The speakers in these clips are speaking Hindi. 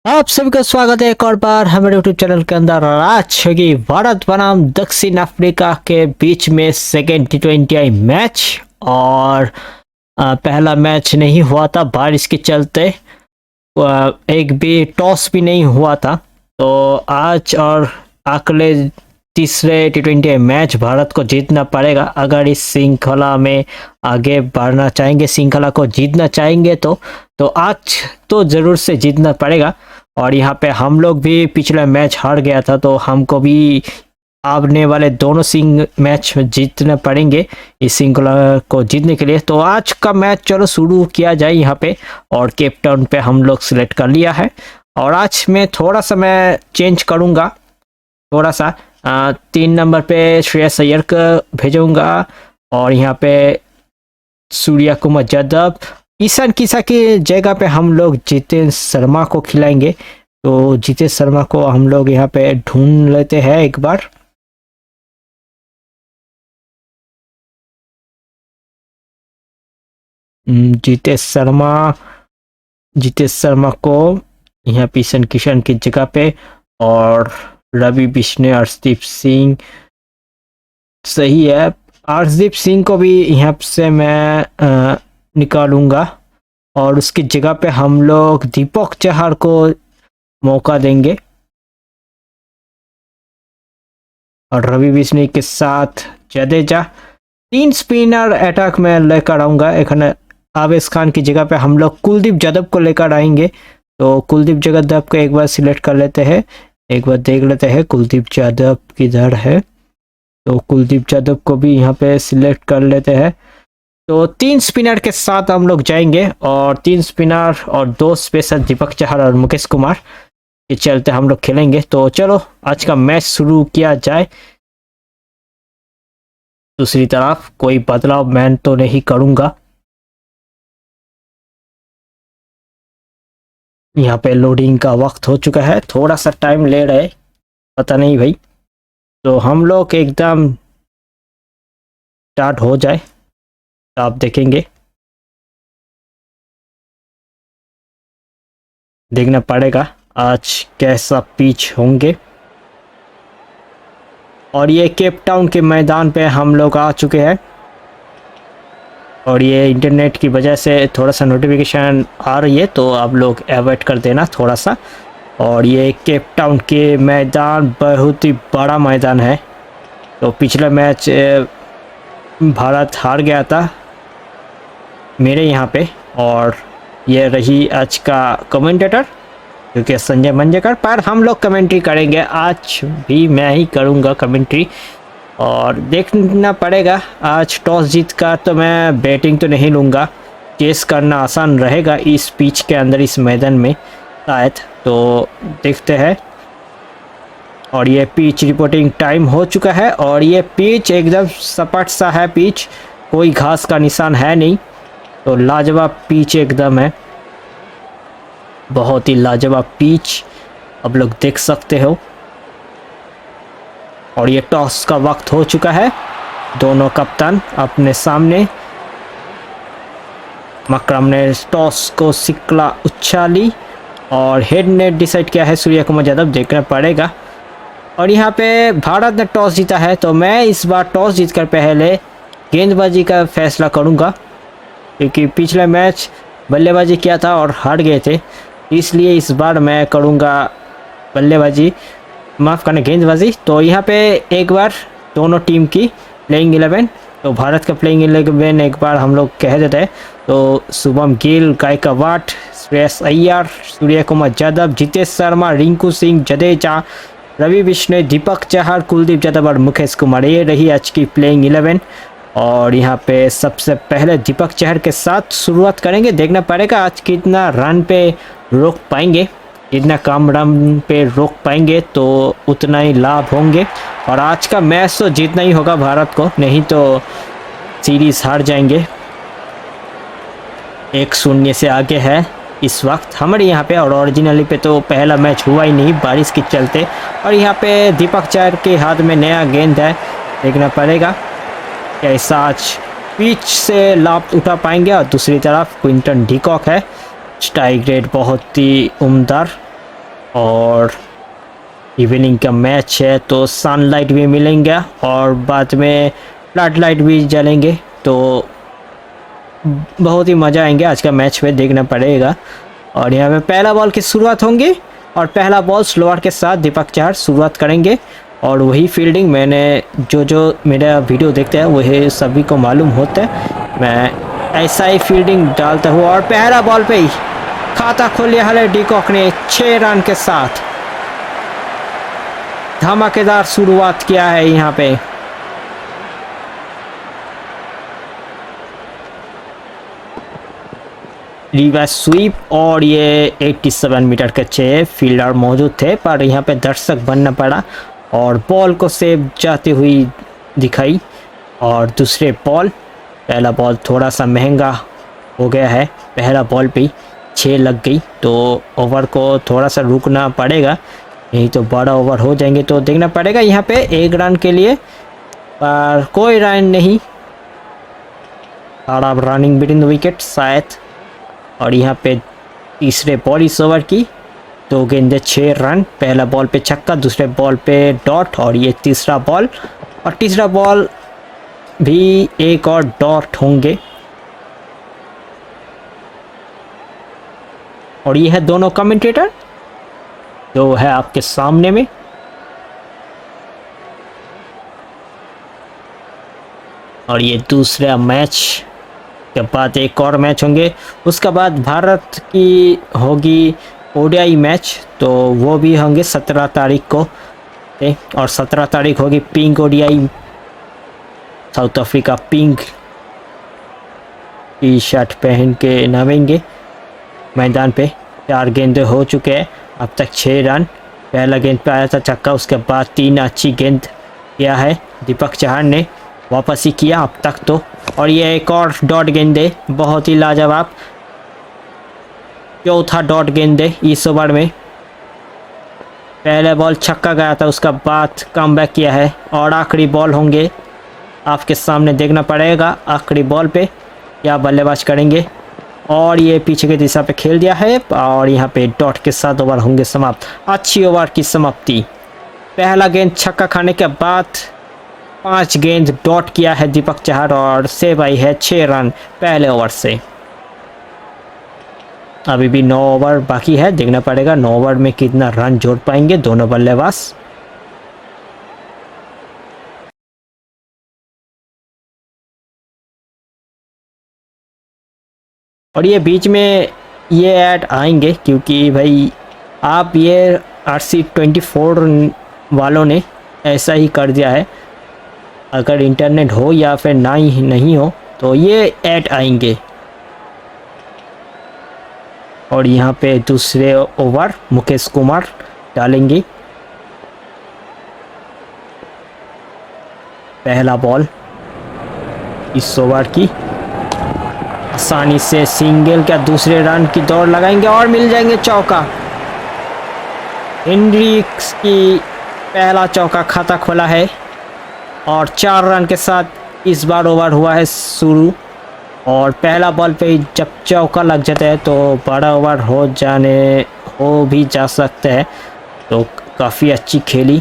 आप सभी का स्वागत है एक और बार हमारे यूट्यूब चैनल के अंदर। आज होगी भारत बनाम दक्षिण अफ्रीका के बीच में सेकेंड T20 मैच। और पहला मैच नहीं हुआ था बारिश के चलते, एक भी टॉस भी नहीं हुआ था। तो आज और अगले तीसरे T20 मैच भारत को जीतना पड़ेगा अगर इस श्रृंखला में आगे बढ़ना चाहेंगे, श्रृंखला को जीतना चाहेंगे तो आज तो जरूर से जीतना पड़ेगा। और यहाँ पे हम लोग भी पिछला मैच हार गया था, तो हमको भी आने वाले दोनों मैच जीतने पड़ेंगे इस श्रृंखला को जीतने के लिए। तो आज का मैच चलो शुरू किया जाए यहाँ पे। और केप टाउन पे हम लोग सिलेक्ट कर लिया है। और आज मैं थोड़ा सा मैं चेंज करूँगा, थोड़ा सा 3 नंबर पे श्रेयस अय्यर को भेजूंगा और यहाँ पे सूर्या कुमार यादव, ईशान किशन की जगह पे हम लोग जितेंद्र शर्मा को खिलाएंगे। तो जितेंद्र शर्मा को हम लोग यहाँ पे ढूंढ लेते हैं एक बार। जितेंद्र शर्मा को यहाँ पे ईशान किशन की जगह पे, और रवि बिश्नोई, अर्शदीप सिंह सही है। अर्शदीप सिंह को भी यहाँ से मैं निकालूंगा और उसकी जगह पे हम लोग दीपक चहर को मौका देंगे। और रवि बिश्नोई के साथ जडेजा, 3 स्पिनर अटैक में लेकर आऊंगा। एक आवेश खान की जगह पे हम लोग कुलदीप यादव को लेकर आएंगे। तो कुलदीप यादव को एक बार सिलेक्ट कर लेते हैं, एक बार देख लेते हैं कुलदीप यादव किधर है। तो कुलदीप यादव को भी यहाँ पे सिलेक्ट कर लेते हैं। तो 3 स्पिनर के साथ हम लोग जाएंगे, और 3 स्पिनर और 2 स्पेशल दीपक चहर और मुकेश कुमार के चलते हम लोग खेलेंगे। तो चलो आज का मैच शुरू किया जाए। दूसरी तरफ कोई बदलाव मैं तो नहीं करूंगा। यहाँ पे लोडिंग का वक्त हो चुका है, थोड़ा सा टाइम ले रहे, पता नहीं भाई। तो हम लोग एकदम स्टार्ट हो जाए तो आप देखेंगे, देखना पड़ेगा आज कैसा पिच होंगे। और ये केप टाउन के मैदान पे हम लोग आ चुके हैं। और ये इंटरनेट की वजह से थोड़ा सा नोटिफिकेशन आ रही है, तो आप लोग अवॉइड कर देना थोड़ा सा। और ये केप टाउन के मैदान बहुत ही बड़ा मैदान है। तो पिछला मैच भारत हार गया था मेरे यहाँ पे। और ये रही आज का कमेंटेटर क्योंकि संजय मंजेकर, पर हम लोग कमेंट्री करेंगे। आज भी मैं ही करूँगा कमेंट्री। और देखना पड़ेगा, आज टॉस जीत कर तो मैं बैटिंग तो नहीं लूँगा, चेस करना आसान रहेगा इस पिच के अंदर, इस मैदान में शायद। तो देखते हैं। और ये पिच रिपोर्टिंग टाइम हो चुका है। और ये पिच एकदम सपाट सा है, पिच कोई घास का निशान है नहीं। तो लाजवाब पिच एकदम है, बहुत ही लाजवाब पिच आप लोग देख सकते हो। और ये टॉस का वक्त हो चुका है, दोनों कप्तान अपने सामने। मकरम ने टॉस को सिकला उछाली और हेड ने डिसाइड किया है सूर्या कुमार यादव, देखना पड़ेगा। और यहाँ पे भारत ने टॉस जीता है, तो मैं इस बार टॉस जीतकर पहले गेंदबाजी का फैसला करूँगा, क्योंकि पिछला मैच बल्लेबाजी किया था और हार गए थे। इसलिए इस बार मैं करूँगा बल्लेबाजी, माफ़ करना गेंदबाजी। तो यहाँ पे एक बार दोनों टीम की प्लेइंग 11, तो भारत का प्लेइंग 11 एक बार हम लोग कह देते हैं। तो शुभम गिल, गायकवाड, श्रेयस अय्यर, सूर्या कुमार यादव, जितेंद्र शर्मा, रिंकू सिंह, जडेजा, रवि बिश्नोई, दीपक चहर, कुलदीप यादव और मुकेश कुमार, ये रही आज की प्लेइंग 11। और यहाँ पे सबसे पहले दीपक चहर के साथ शुरुआत करेंगे। देखना पड़ेगा आज कितना रन पे रोक पाएंगे, इतना कम रन पे रोक पाएंगे तो उतना ही लाभ होंगे। और आज का मैच तो जीतना ही होगा भारत को, नहीं तो सीरीज हार जाएंगे। 1-0 से आगे है इस वक्त हमारे यहाँ पे। और ओरिजिनली पे तो पहला मैच हुआ ही नहीं बारिश के चलते। और यहाँ पे दीपक चहर के हाथ में नया गेंद है, देखना पड़ेगा कैसा आज पिच से लाभ उठा पाएंगे। और दूसरी तरफ क्विंटन डिकॉक है, स्ट्राइक रेट बहुत ही उम्दा और इवनिंग का मैच है तो सनलाइट भी मिलेंगे और बाद में फ्लड लाइट भी जलेंगे, तो बहुत ही मज़ा आएंगे आज का मैच में, देखना पड़ेगा। और यहाँ पे पहला बॉल की शुरुआत होंगी और पहला बॉल स्लोअर के साथ दीपक चहर शुरुआत करेंगे। और वही फील्डिंग मैंने जो मेरा वीडियो देखते हैं वही सभी को मालूम होता है, मैं ऐसा ही फील्डिंग डालता हूँ। और पहला बॉल पे ही खाता खोल लिया हले डिकॉक ने 6 रन के साथ, धमाकेदार शुरुआत किया है यहाँ पे। रिवर्स स्वीप और ये 87 मीटर के 6 फील्डर मौजूद थे, पर यहाँ पे दर्शक बनना पड़ा और बॉल को सेव जाती हुई दिखाई। और दूसरे बॉल, पहला बॉल थोड़ा सा महंगा हो गया है, पहला बॉल पे 6 लग गई, तो ओवर को थोड़ा सा रुकना पड़ेगा, नहीं तो बड़ा ओवर हो जाएंगे। तो देखना पड़ेगा यहाँ पे 1 रन के लिए, पर कोई रन नहीं, थोड़ा रनिंग बिटवीन द विकेट शायद। और यहाँ पे तीसरे बॉल इस ओवर की 2 गेंदे 6 रन, पहला बॉल पे छक्का, दूसरे बॉल पे डॉट, और ये तीसरा बॉल, और तीसरा बॉल भी एक और डॉट होंगे। और ये है दोनों कमेंटेटर जो है आपके सामने में। और ये दूसरा मैच के बाद एक और मैच होंगे, उसके बाद भारत की होगी ओडीआई मैच, तो वो भी होंगे 17 तारीख को। और 17 तारीख होगी pink ODI, south Africa pink T shirt पहन के नामेंगे मैदान पे। 4 गेंदे हो चुके हैं अब तक, 6 रन, पहला गेंद पे आया था छक्का, उसके बाद 3 अच्छी गेंद किया है दीपक चहर ने, वापस ही किया अब तक तो। और ये एक और डॉट गेंदे, बहुत ही लाजवाब, चौथा डॉट गेंदे इस ओवर में। पहले बॉल छक्का गया था, उसका बाद कमबैक किया है। और आखिरी बॉल होंगे आपके सामने, देखना पड़ेगा आखिरी बॉल पे क्या बल्लेबाज करेंगे। और ये पीछे की दिशा पे खेल दिया है और यहाँ पे डॉट के साथ ओवर होंगे समाप्त। अच्छी ओवर की समाप्ति, पहला गेंद छक्का खाने के बाद 5 गेंद डॉट किया है दीपक चहर और सेव आई है 6 रन पहले ओवर से। अभी भी 9 ओवर बाकी है, देखना पड़ेगा 9 ओवर में कितना रन जोड़ पाएंगे दोनों बल्लेबाज। और ये बीच में ये ऐड आएंगे क्योंकि भाई आप ये RC24 वालों ने ऐसा ही कर दिया है, अगर इंटरनेट हो या फिर ना ही नहीं हो तो ये ऐड आएंगे। और यहाँ पे दूसरे ओवर मुकेश कुमार डालेंगे। पहला बॉल इस ओवर की, आसानी से सिंगल का दूसरे रन की दौड़ लगाएंगे और मिल जाएंगे चौका। हेनरिक्स की पहला चौका खाता खोला है और 4 रन के साथ इस बार ओवर हुआ है शुरू। और पहला बॉल पे जब चौका लग जाता है तो बड़ा ओवर हो भी जा सकता है, तो काफ़ी अच्छी खेली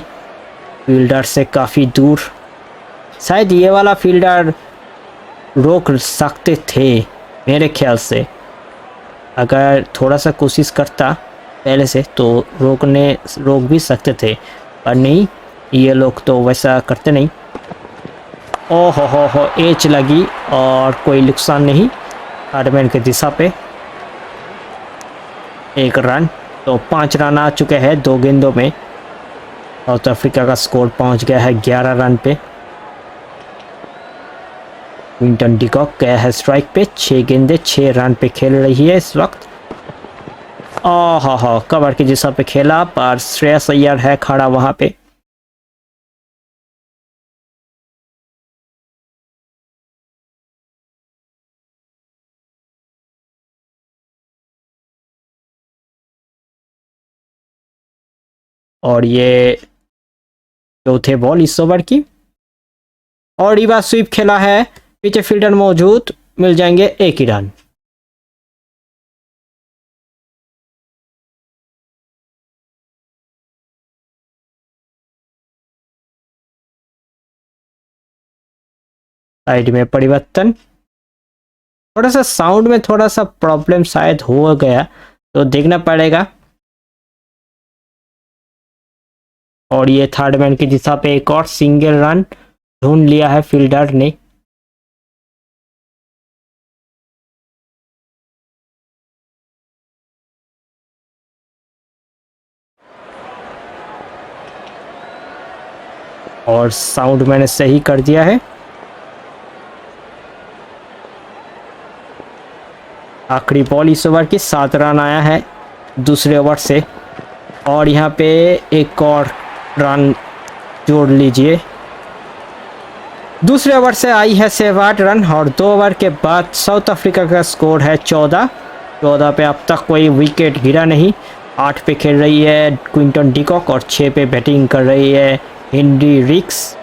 फील्डर से काफ़ी दूर, शायद ये वाला फील्डर रोक सकते थे मेरे ख्याल से, अगर थोड़ा सा कोशिश करता पहले से तो रोक भी सकते थे, पर नहीं, ये लोग तो वैसा करते नहीं। ओह हो एच लगी और कोई नुकसान नहीं, हार्डमैन की दिशा पे 1 रन, तो 5 रन आ चुके हैं 2 गेंदों में। साउथ अफ्रीका का स्कोर पहुंच गया है 11 रन पे। क्विंटन डिकॉक गया है स्ट्राइक पे, 6 गेंदे 6 रन पे खेल रही है इस वक्त। ओह कवर की दिशा पे खेला, पर श्रेयस अय्यर है खड़ा वहां पे। और ये चौथे बॉल इस ओवर की, और रिवर्स स्वीप खेला है, पीछे फील्डर मौजूद, मिल जाएंगे 1 ही रन। साइड में परिवर्तन। थोड़ा सा साउंड में थोड़ा सा प्रॉब्लम शायद हो गया, तो देखना पड़ेगा। और ये थर्ड मैन की दिशा पे एक और सिंगल रन ढूंढ लिया है फील्डर ने। और साउंड मैंने सही कर दिया है। आखिरी बॉल इस ओवर की, 7 रन आया है दूसरे ओवर से। और यहाँ पे एक और रन जोड़ लीजिए। दूसरे ओवर से आई है 8 रन और 2 ओवर के बाद साउथ अफ्रीका का स्कोर है 14 पे अब तक कोई विकेट गिरा नहीं। 8 पे खेल रही है क्विंटन डिकॉक और 6 पे बैटिंग कर रही है हेनरी रिक्स।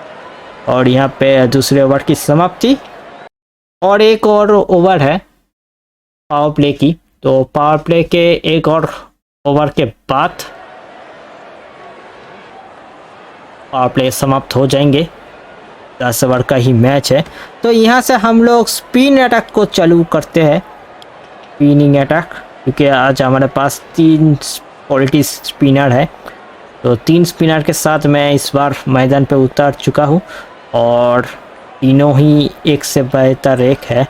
और यहाँ पे दूसरे ओवर की समाप्ति। और एक और ओवर है पावर प्ले की, तो पावर प्ले के एक और ओवर के बाद पावर प्ले समाप्त हो जाएंगे। 10 ओवर का ही मैच है, तो यहाँ से हम लोग स्पिन अटैक को चालू करते हैं। स्पिनिंग अटैक, क्योंकि आज हमारे पास 3 क्वालिटी स्पिनर है, तो 3 स्पिनर के साथ मैं इस बार मैदान पे उतर चुका हूँ और तीनों ही एक से बेहतर एक है।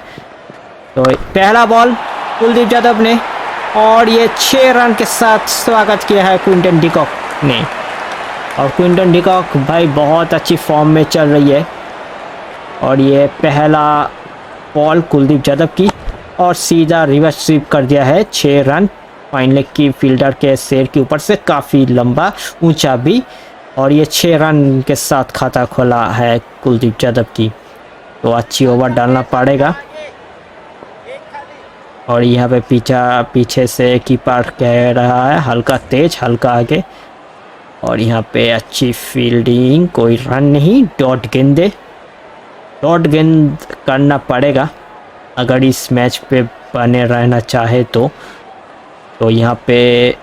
तो पहला बॉल कुलदीप यादव ने और ये 6 रन के साथ स्वागत किया है क्विंटन डिकॉक ने। और क्विंटन डिकॉक भाई बहुत अच्छी फॉर्म में चल रही है। और ये पहला बॉल कुलदीप यादव की और सीधा रिवर्स स्वीप कर दिया है 6 रन फाइन लेग की फील्डर के शेर के ऊपर से, काफ़ी लंबा ऊंचा भी। और ये 6 रन के साथ खाता खोला है कुलदीप यादव की, तो अच्छी ओवर डालना पड़ेगा। और यहाँ पे पीछे से कीपर कह रहा है हल्का तेज हल्का आगे। और यहाँ पे अच्छी फील्डिंग, कोई रन नहीं, डॉट गेंद करना पड़ेगा अगर इस मैच पे बने रहना चाहे तो। यहाँ पे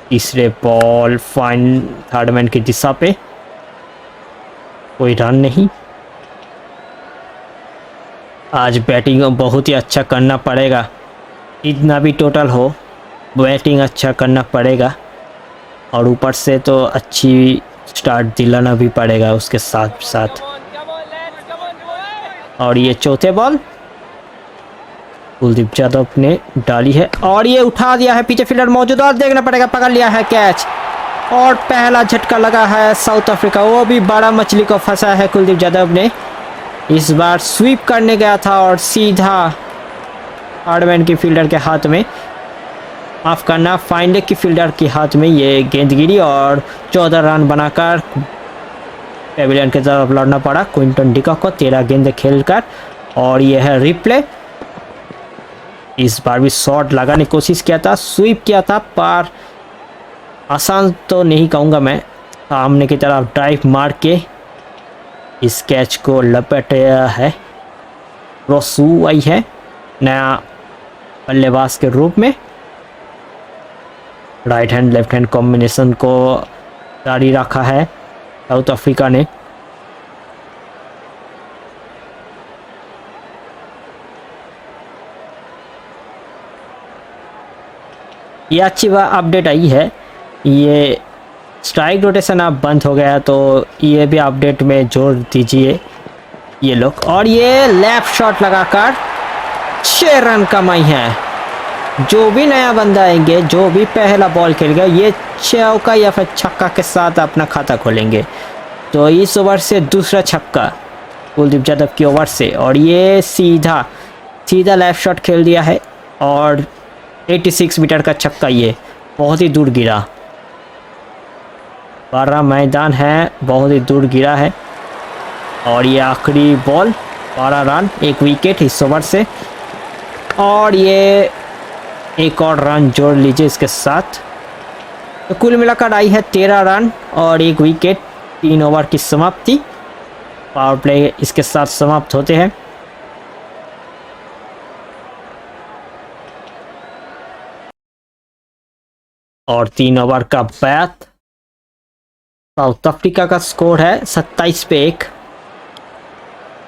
तीसरे बॉल फाइन थर्ड मैन की दिशा पे, कोई रन नहीं। आज बैटिंग बहुत ही अच्छा करना पड़ेगा, इतना भी टोटल हो बैटिंग अच्छा करना पड़ेगा। और ऊपर से तो अच्छी स्टार्ट दिलाना भी पड़ेगा उसके साथ साथ। और ये चौथे बॉल कुलदीप यादव ने डाली है और ये उठा दिया है, पीछे फील्डर मौजूद और देखना पड़ेगा, पकड़ लिया है कैच। और पहला झटका लगा है साउथ अफ्रीका, वो भी बड़ा मछली को फंसा है कुलदीप यादव ने। इस बार स्वीप करने गया था और सीधा हार्डमैन की फील्डर के हाथ में, माफ करना फाइन लेग की फील्डर के हाथ में ये गेंद गिरी और 14 रन बनाकर पेविलियन की तरफ लड़ना पड़ा क्विंटन डिकॉक को 13 गेंद खेलकर। और यह है रिप्ले। इस बार भी शॉट लगाने की कोशिश किया था, स्वीप किया था, पर आसान तो नहीं कहूँगा मैं, सामने की तरफ ड्राइव मार के इस कैच को लपेटा है। रोसू आई है नया बल्लेबाज के रूप में, right hand left hand combination को जारी रखा है साउथ अफ्रीका ने। ये अच्छी अपडेट आई है, ये स्ट्राइक रोटेशन अब बंद हो गया, तो ये भी अपडेट में जोड़ दीजिए ये लोग। और ये लेफ्ट शॉट लगाकर 6 रन कमाई है। जो भी नया बंदा आएंगे, जो भी पहला बॉल खेलेगा, ये चौका या फिर छक्का के साथ अपना खाता खोलेंगे। तो इस ओवर से दूसरा छक्का कुलदीप यादव की ओवर से, और ये सीधा लेफ्ट शॉट खेल दिया है और 86 मीटर का छक्का, ये बहुत ही दूर गिरा। 12 मैदान है, बहुत ही दूर गिरा है। और ये आखिरी बॉल 12 रन 1 विकेट इस ओवर से। और ये एक और रन जोड़ लीजिए इसके साथ, तो कुल मिलाकर आई है 13 रन और 1 विकेट, 3 ओवर की समाप्ति। पावर प्ले इसके साथ समाप्त होते हैं। और 3 ओवर का बैट। साउथ अफ्रीका का स्कोर है 27 पे 1।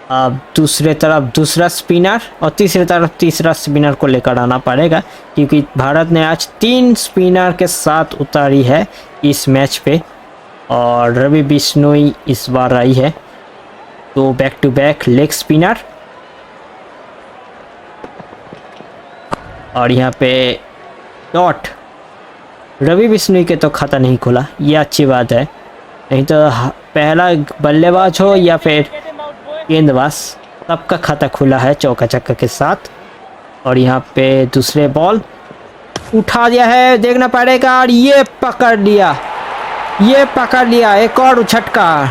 अब दूसरे तरफ दूसरा स्पिनर और तीसरी तरफ तीसरा स्पिनर को लेकर आना पड़ेगा, क्योंकि भारत ने आज 3 स्पिनर के साथ उतारी है इस मैच पे और रवि बिश्नोई इस बार आई है। तो back to back leg spinner और यहाँ पे डॉट। रवि बिश्नोई के तो खाता नहीं खुला, ये अच्छी बात है, नहीं तो पहला बल्लेबाज हो या फिर गेंदबाज सबका खाता खुला है चौका छक्का के साथ। और यहाँ पे दूसरे बॉल उठा दिया है, देखना पड़ेगा और ये पकड़ लिया, एक और झटका।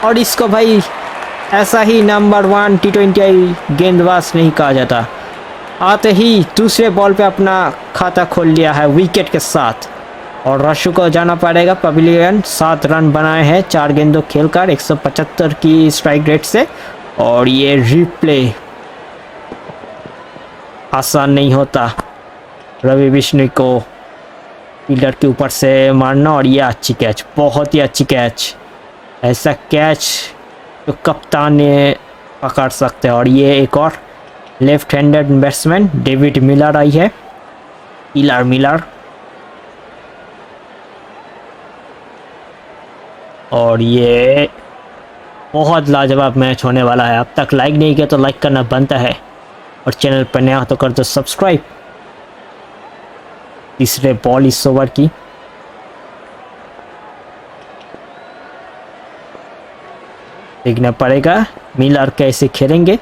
और इसको भाई ऐसा ही नंबर 1 T20 गेंदबाज नहीं कहा जाता। आते ही दूसरे बॉल पे अपना खाता खोल लिया है विकेट के साथ। और रशु को जाना पड़ेगा पवेलियन, 7 रन बनाए हैं 4 गेंदों खेलकर 175 की स्ट्राइक रेट से। और ये रिप्ले आसान नहीं होता रवि बिश्नोई को फील्डर के ऊपर से मारना। और ये अच्छी कैच, बहुत ही अच्छी कैच, ऐसा कैच तो कप्तान ने पकड़ सकते हैं। और ये एक और left handed batsman David Miller आई है, मिलर। और ये बहुत लाजवाब मैच होने वाला है। अब तक लाइक नहीं किया तो लाइक करना बनता है और चैनल पर नया तो कर दो सब्सक्राइब। तीसरे बॉल इस ओवर की, देखना पड़ेगा मिलर कैसे खेलेंगे।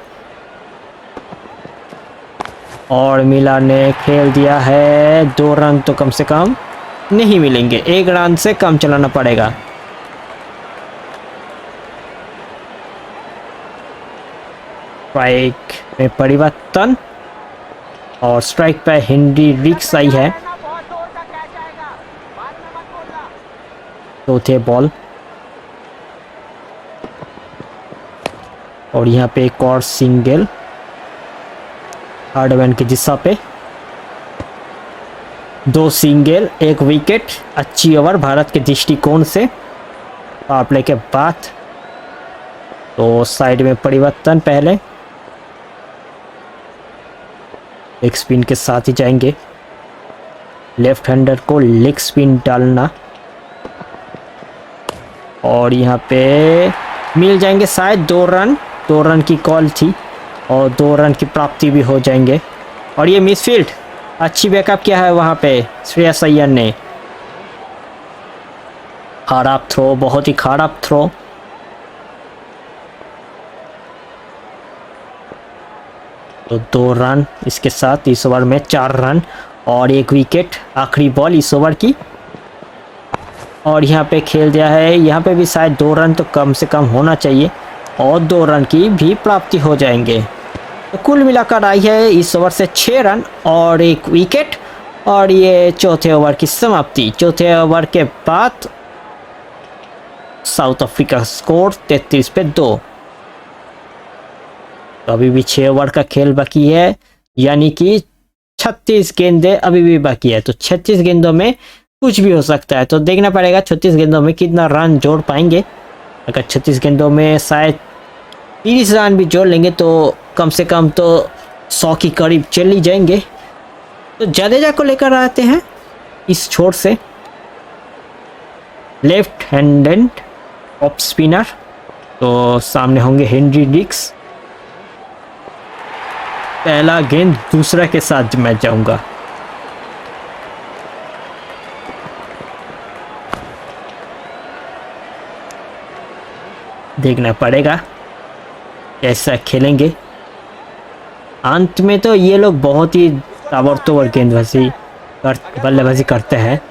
और मिलर ने खेल दिया है, 2 रन तो कम से कम नहीं मिलेंगे, 1 रन से कम चलाना पड़ेगा। स्ट्राइक में परिवर्तन और स्ट्राइक पे हेनरी रिक्स आई है। चौथे बॉल और यहाँ पे एक और सिंगल हार्डमैन की दिशा पे, 2 सिंगल 1 विकेट। अच्छी ओवर भारत के दृष्टिकोण से पावर प्ले के बाद। तो साइड में परिवर्तन, पहले लेग स्पिन के साथ ही जाएंगे, लेफ्ट हैंडर को लेग स्पिन डालना। और यहाँ पे मिल जाएंगे शायद 2 रन, 2 रन की कॉल थी और 2 रन की प्राप्ति भी हो जाएंगे। और ये मिसफील्ड, अच्छी बैकअप किया है वहाँ पे श्रेयस अय्यर ने। खराब थ्रो, बहुत ही खराब थ्रो। तो 2 रन इसके साथ इस ओवर में 4 रन और 1 विकेट। आखिरी बॉल इस ओवर की और यहाँ पे खेल दिया है, यहाँ पे भी शायद 2 रन तो कम से कम होना चाहिए और 2 रन की भी प्राप्ति हो जाएंगे। तो कुल मिलाकर आई है इस ओवर से 6 रन और 1 विकेट। और ये चौथे ओवर की समाप्ति। चौथे ओवर के बाद साउथ अफ्रीका स्कोर 33 पे 2। तो अभी भी 6 ओवर का खेल बाकी है, यानी कि 36 गेंदें अभी भी बाकी है। तो 36 गेंदों में कुछ भी हो सकता है। तो देखना पड़ेगा 36 गेंदों में कितना रन जोड़ पाएंगे। अगर 36 गेंदों में शायद 30 रन भी जोड़ लेंगे तो कम से कम तो 100 के करीब चल ही जाएंगे। तो जडेजा को लेकर आते हैं इस छोर से, लेफ्ट हैंडेड ऑफ स्पिनर। तो सामने होंगे हेनरी रिक्स। पहला गेंद दूसरा के साथ मैं जाऊंगा। देखना पड़ेगा कैसा खेलेंगे। अंत में तो ये लोग बहुत ही ताबड़तोड़ गेंदबाजी बल्लेबाजी करते हैं।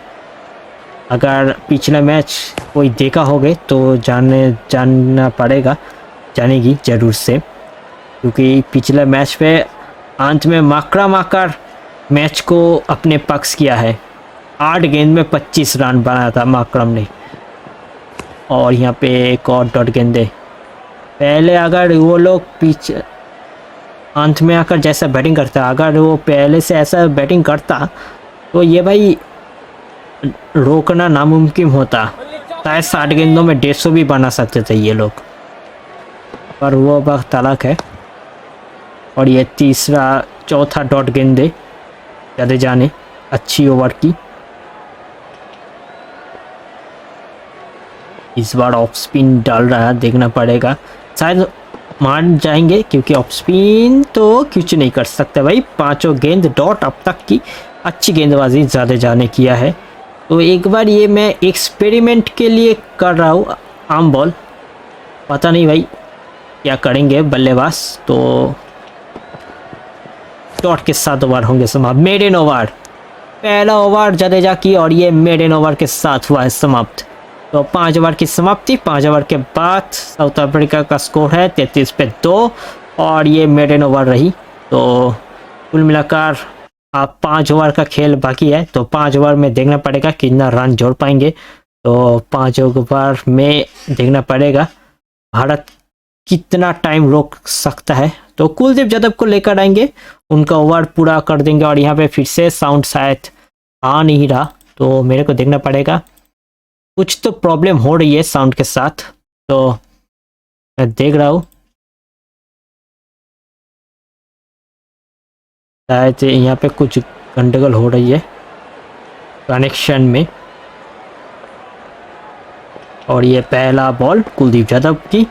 अगर पिछला मैच कोई देखा होगे तो जानना पड़ेगा, जानेगी ज़रूर से, क्योंकि पिछले मैच पे अंत में माकरम आकर मैच को अपने पक्ष किया है। 8 गेंद में 25 रन बनाया था माकरम ने। और यहाँ पे एक और डॉट गेंदे। पहले अगर वो लोग पीछे अंत में आकर जैसा बैटिंग करता, अगर वो पहले से ऐसा बैटिंग करता तो ये भाई रोकना नामुमकिन होता। शायद 60 गेंदों में 150 भी बना सकते थे ये लोग। पर वो वक्त अलग है। और ये तीसरा चौथा डॉट गेंदे जडेजा ने अच्छी ओवर की। इस बार ऑफ स्पिन डाल रहा है, देखना पड़ेगा, शायद मान जाएंगे क्योंकि ऑफ स्पिन तो कुछ नहीं कर सकते भाई। पांचों गेंद डॉट अब तक की अच्छी गेंदबाजी जडेजा ने किया है। तो एक बार ये मैं एक्सपेरिमेंट के लिए कर रहा हूँ आम बॉल, पता नहीं भाई क्या करेंगे बल्लेबाज। तो डॉट के साथ ओवर होंगे समाप्त। मेडन ओवर, पहला ओवर जडेजा की और ये मेडन ओवर के साथ हुआ है समाप्त। तो 5 ओवर की समाप्ति। 5 ओवर के बाद साउथ अफ्रीका का स्कोर है 33 पे 2 और ये मेडन ओवर रही। तो कुल मिलाकर आप 5 ओवर का खेल बाकी है, तो 5 ओवर में देखना पड़ेगा कितना रन जोड़ पाएंगे। तो 5 ओवर में देखना पड़ेगा भारत कितना टाइम रोक सकता है। तो कुलदीप यादव को लेकर आएंगे, उनका ओवर पूरा कर देंगे। और यहाँ पे फिर से साउंड शायद आ नहीं रहा, तो मेरे को देखना पड़ेगा, कुछ तो प्रॉब्लम हो रही है साउंड के साथ। तो मैं देख रहा हूँ, शायद यहाँ पे कुछ गंडगोल हो रही है कनेक्शन में। और ये पहला बॉल कुलदीप यादव की,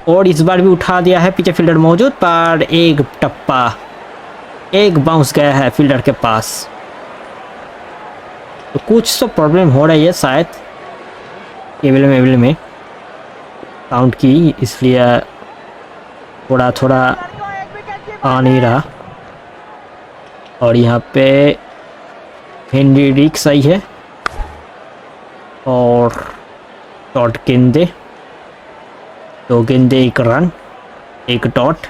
और इस बार भी उठा दिया है, पीछे फील्डर मौजूद, पर एक टप्पा, एक बाउंस गया है फील्डर के पास। तो कुछ तो प्रॉब्लम हो रही है शायद केबल में साउंड की, इसलिए थोड़ा थोड़ा आ नहीं रहा। और यहाँ पे हेनरी रिक्स आई है और डॉट गेंदे, 2 गेंदे 1 रन 1 डॉट।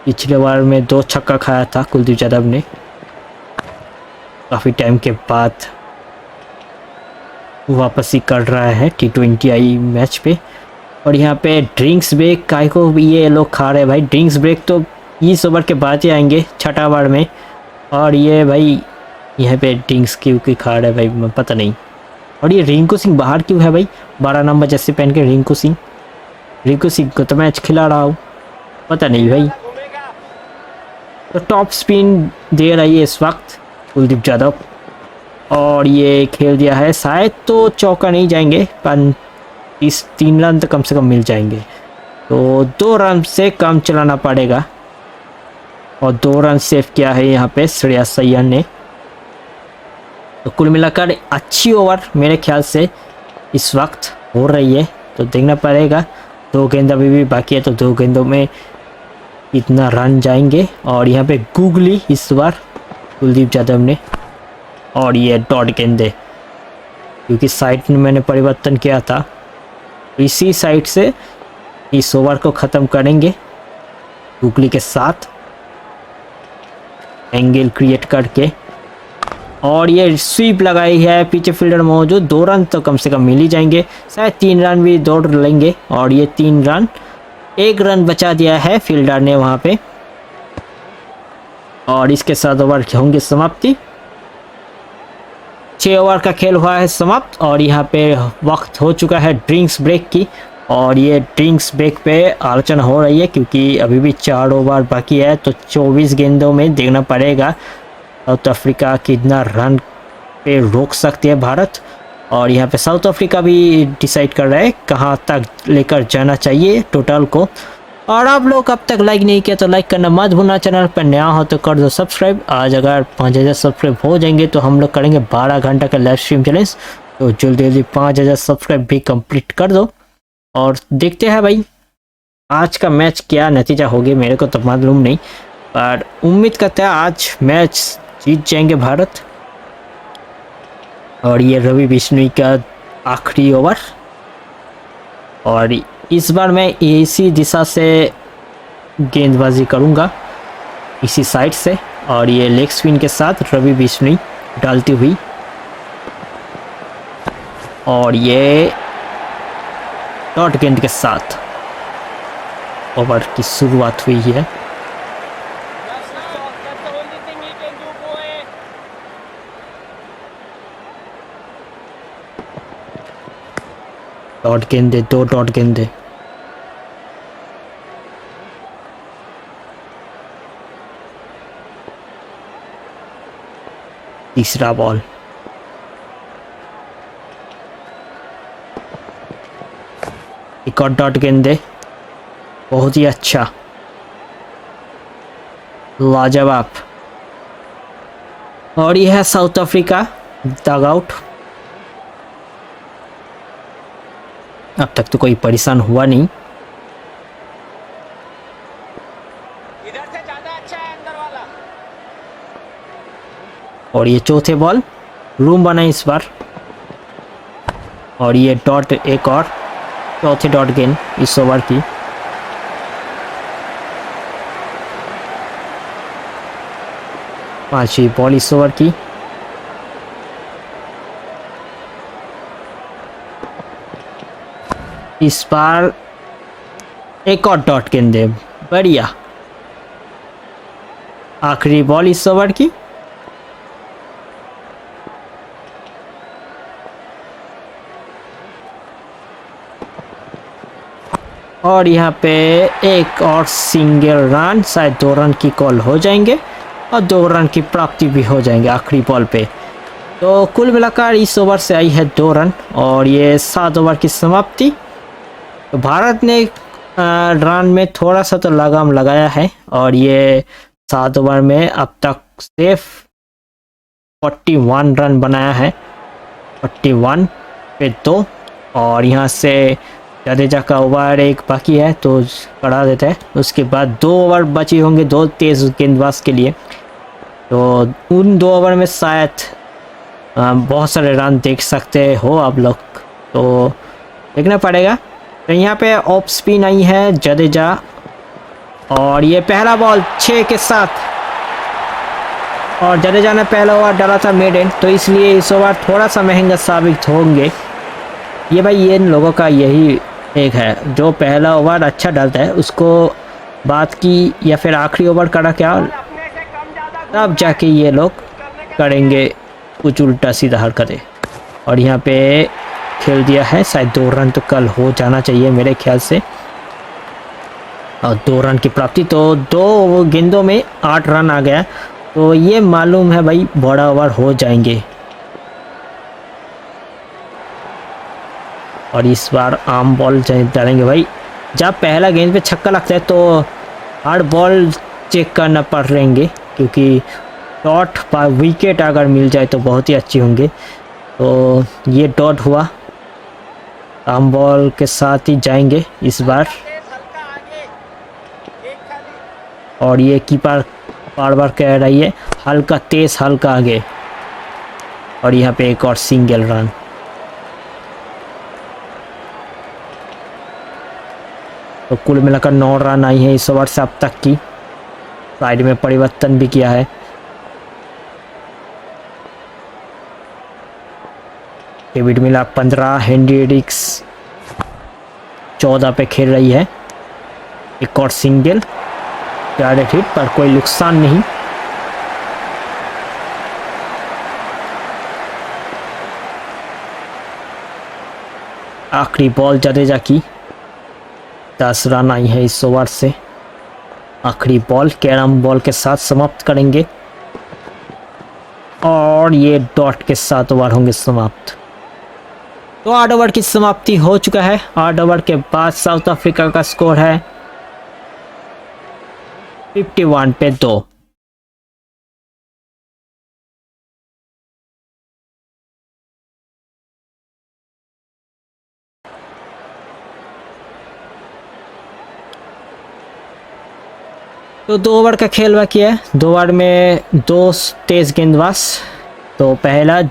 पिछले बार में 2 छक्का खाया था कुलदीप यादव ने, काफ़ी टाइम के बाद वापसी कर रहा है T20I मैच पे। और यहाँ पे ड्रिंक्स ब्रेक काय को ये लोग खा रहे हैं भाई। ड्रिंक्स ब्रेक तो 20 ओवर के बाद ही आएंगे, छठा ओवर में। और ये भाई यहाँ पे ड्रिंक्स क्यों खा रहे हैं भाई, पता नहीं। और ये रिंकू सिंह बाहर क्यों है भाई, 12 नंबर जैसे पहन के रिंकू सिंह को तो मैच खिला रहा हूँ, पता नहीं भाई। तो टॉप स्पिन दे रही है इस वक्त कुलदीप यादव, और ये खेल दिया है, शायद तो चौका नहीं जाएंगे, पर 3 रन तो कम से कम मिल जाएंगे। तो 2 रन से कम चलाना पड़ेगा, और 2 रन सेव किया है यहाँ पे श्रेयस अय्यर ने। तो कुल मिलाकर अच्छी ओवर मेरे ख्याल से इस वक्त हो रही है। तो देखना पड़ेगा, 2 गेंद अभी भी बाकी है, तो 2 गेंदों में इतना रन जाएंगे। और यहाँ पे गूगली इस बार कुलदीप यादव ने, और ये डॉट गेंदे, क्योंकि साइड में मैंने परिवर्तन किया था, इसी साइड से इस ओवर को ख़त्म करेंगे गूगली के साथ, एंगल क्रिएट करके। और ये स्वीप लगाई है, पीछे फील्डर मौजूद, 2 रन तो कम से कम मिल ही जाएंगे, शायद 3 रन भी दौड़ लेंगे। और ये 3 रन, 1 रन बचा दिया है फील्डर ने वहाँ पे। और इसके साथ ओवर होंगे समाप्ति। 6 ओवर का खेल हुआ है समाप्त, और यहाँ पे वक्त हो चुका है ड्रिंक्स ब्रेक की। और ये ड्रिंक्स ब्रेक पे आलोचना हो रही है क्योंकि अभी भी 4 ओवर बाकी है, तो 24 गेंदों में देखना पड़ेगा साउथ अफ्रीका कितना रन पे रोक सकती है भारत। और यहाँ पे साउथ अफ्रीका भी डिसाइड कर रहा है कहाँ तक लेकर जाना चाहिए टोटल को। और आप लोग अब तक लाइक नहीं किया तो लाइक करना मत भूलना, चैनल पर नया हो तो कर दो सब्सक्राइब। आज अगर 5000 सब्सक्राइब हो जाएंगे तो हम लोग करेंगे 12 घंटा का लाइव स्ट्रीम चैलेंज। तो जल्दी जल्दी 5000 सब्सक्राइब भी कंप्लीट कर दो। और देखते हैं भाई आज का मैच क्या नतीजा होगी, मेरे को तो मालूम नहीं, पर उम्मीद करते हैं आज मैच जीत जाएंगे भारत। और ये रवि बिश्नोई का आखिरी ओवर, और इस बार मैं इसी दिशा से गेंदबाजी करूंगा, इसी साइड से। और ये लेग स्पिन के साथ रवि बिश्नोई डालती हुई, और ये डॉट गेंद के साथ ओवर की शुरुआत हुई है। डॉट गेंद दे, 2 डॉट गेंद दे। तीसरा बॉल, एक और डॉट गेंद दे, बहुत ही अच्छा, लाजवाब। और यह है साउथ अफ्रीका डग आउट। अब तक तो कोई परेशान हुआ नहीं। इधर से ज्यादा अच्छा है अंदर वाला। और ये चौथे बॉल, रूम बना इस बार। और ये डॉट, एक और चौथे डॉट गेंद इस ओवर की। पांचवी बॉल इस ओवर की। इस बार एक और डॉट गेंद दे, बढ़िया। आखिरी बॉल इस ओवर की। और यहाँ पे एक और सिंगल रन, शायद 2 रन की कॉल हो जाएंगे और 2 रन की प्राप्ति भी हो जाएंगे आखिरी बॉल पे। तो कुल मिलाकर इस ओवर से आई है 2 रन और ये 7 ओवर की समाप्ति। तो भारत ने रन में थोड़ा सा तो लगाम लगाया है और ये 7 ओवर में अब तक सिर्फ 41 रन बनाया है, 41 पे 2। और यहाँ से जडेजा का ओवर एक बाकी है तो करा देता है। उसके बाद 2 ओवर बचे होंगे 2 तेज गेंदबाज के लिए। तो उन 2 ओवर में शायद बहुत सारे रन देख सकते हो आप लोग, तो देखना पड़ेगा। तो यहाँ पे ऑफ स्पिन आई है जडेजा और ये पहला बॉल 6 के साथ। और जडेजा ने पहला ओवर डाला था मिड एंड, तो इसलिए इस ओवर थोड़ा सा महंगा साबित होंगे। ये भाई ये इन लोगों का यही एक है, जो पहला ओवर अच्छा डालता है उसको बात की या फिर आखिरी ओवर करा क्या, तब जाके ये लोग करेंगे कुछ उल्टा सीधा हरकतें। और यहाँ पे खेल दिया है, शायद 2 रन तो कल हो जाना चाहिए मेरे ख्याल से। और 2 रन की प्राप्ति, तो 2 गेंदों में 8 रन आ गया। तो ये मालूम है भाई बड़ा ओवर हो जाएंगे। और इस बार आम बॉल डालेंगे भाई। जब पहला गेंद पे छक्का लगता है तो हार्ड बॉल चेक करना पड़ रहेंगे, क्योंकि डॉट विकेट अगर मिल जाए तो बहुत ही अच्छी होंगे। तो ये डॉट हुआ, आम बॉल के साथ ही जाएंगे इस बार। और ये कीपर बार बार कह रही है हल्का तेज, हल्का आगे। और यहाँ पे एक और सिंगल रन। तो कुल मिलाकर 9 रन आई है इस ओवर से अब तक की। साइड में परिवर्तन भी किया है। डेविड मिलर 15, हेनरी रिक्स 14 पे खेल रही है। एक और सिंगल, डायरेक्ट हिट पर कोई नुकसान नहीं। आखिरी बॉल जडेजा की, 10 रन आई है इस ओवर से। आखिरी बॉल कैरम बॉल के साथ समाप्त करेंगे और ये डॉट के साथ ओवर होंगे समाप्त। तो 8 ओवर की समाप्ति हो चुका है। 8 ओवर के बाद साउथ अफ्रीका का स्कोर है 51 पे 2। तो 2 ओवर का खेल बाकी है। 2 ओवर में 2 तेज गेंदबाज, तो पहला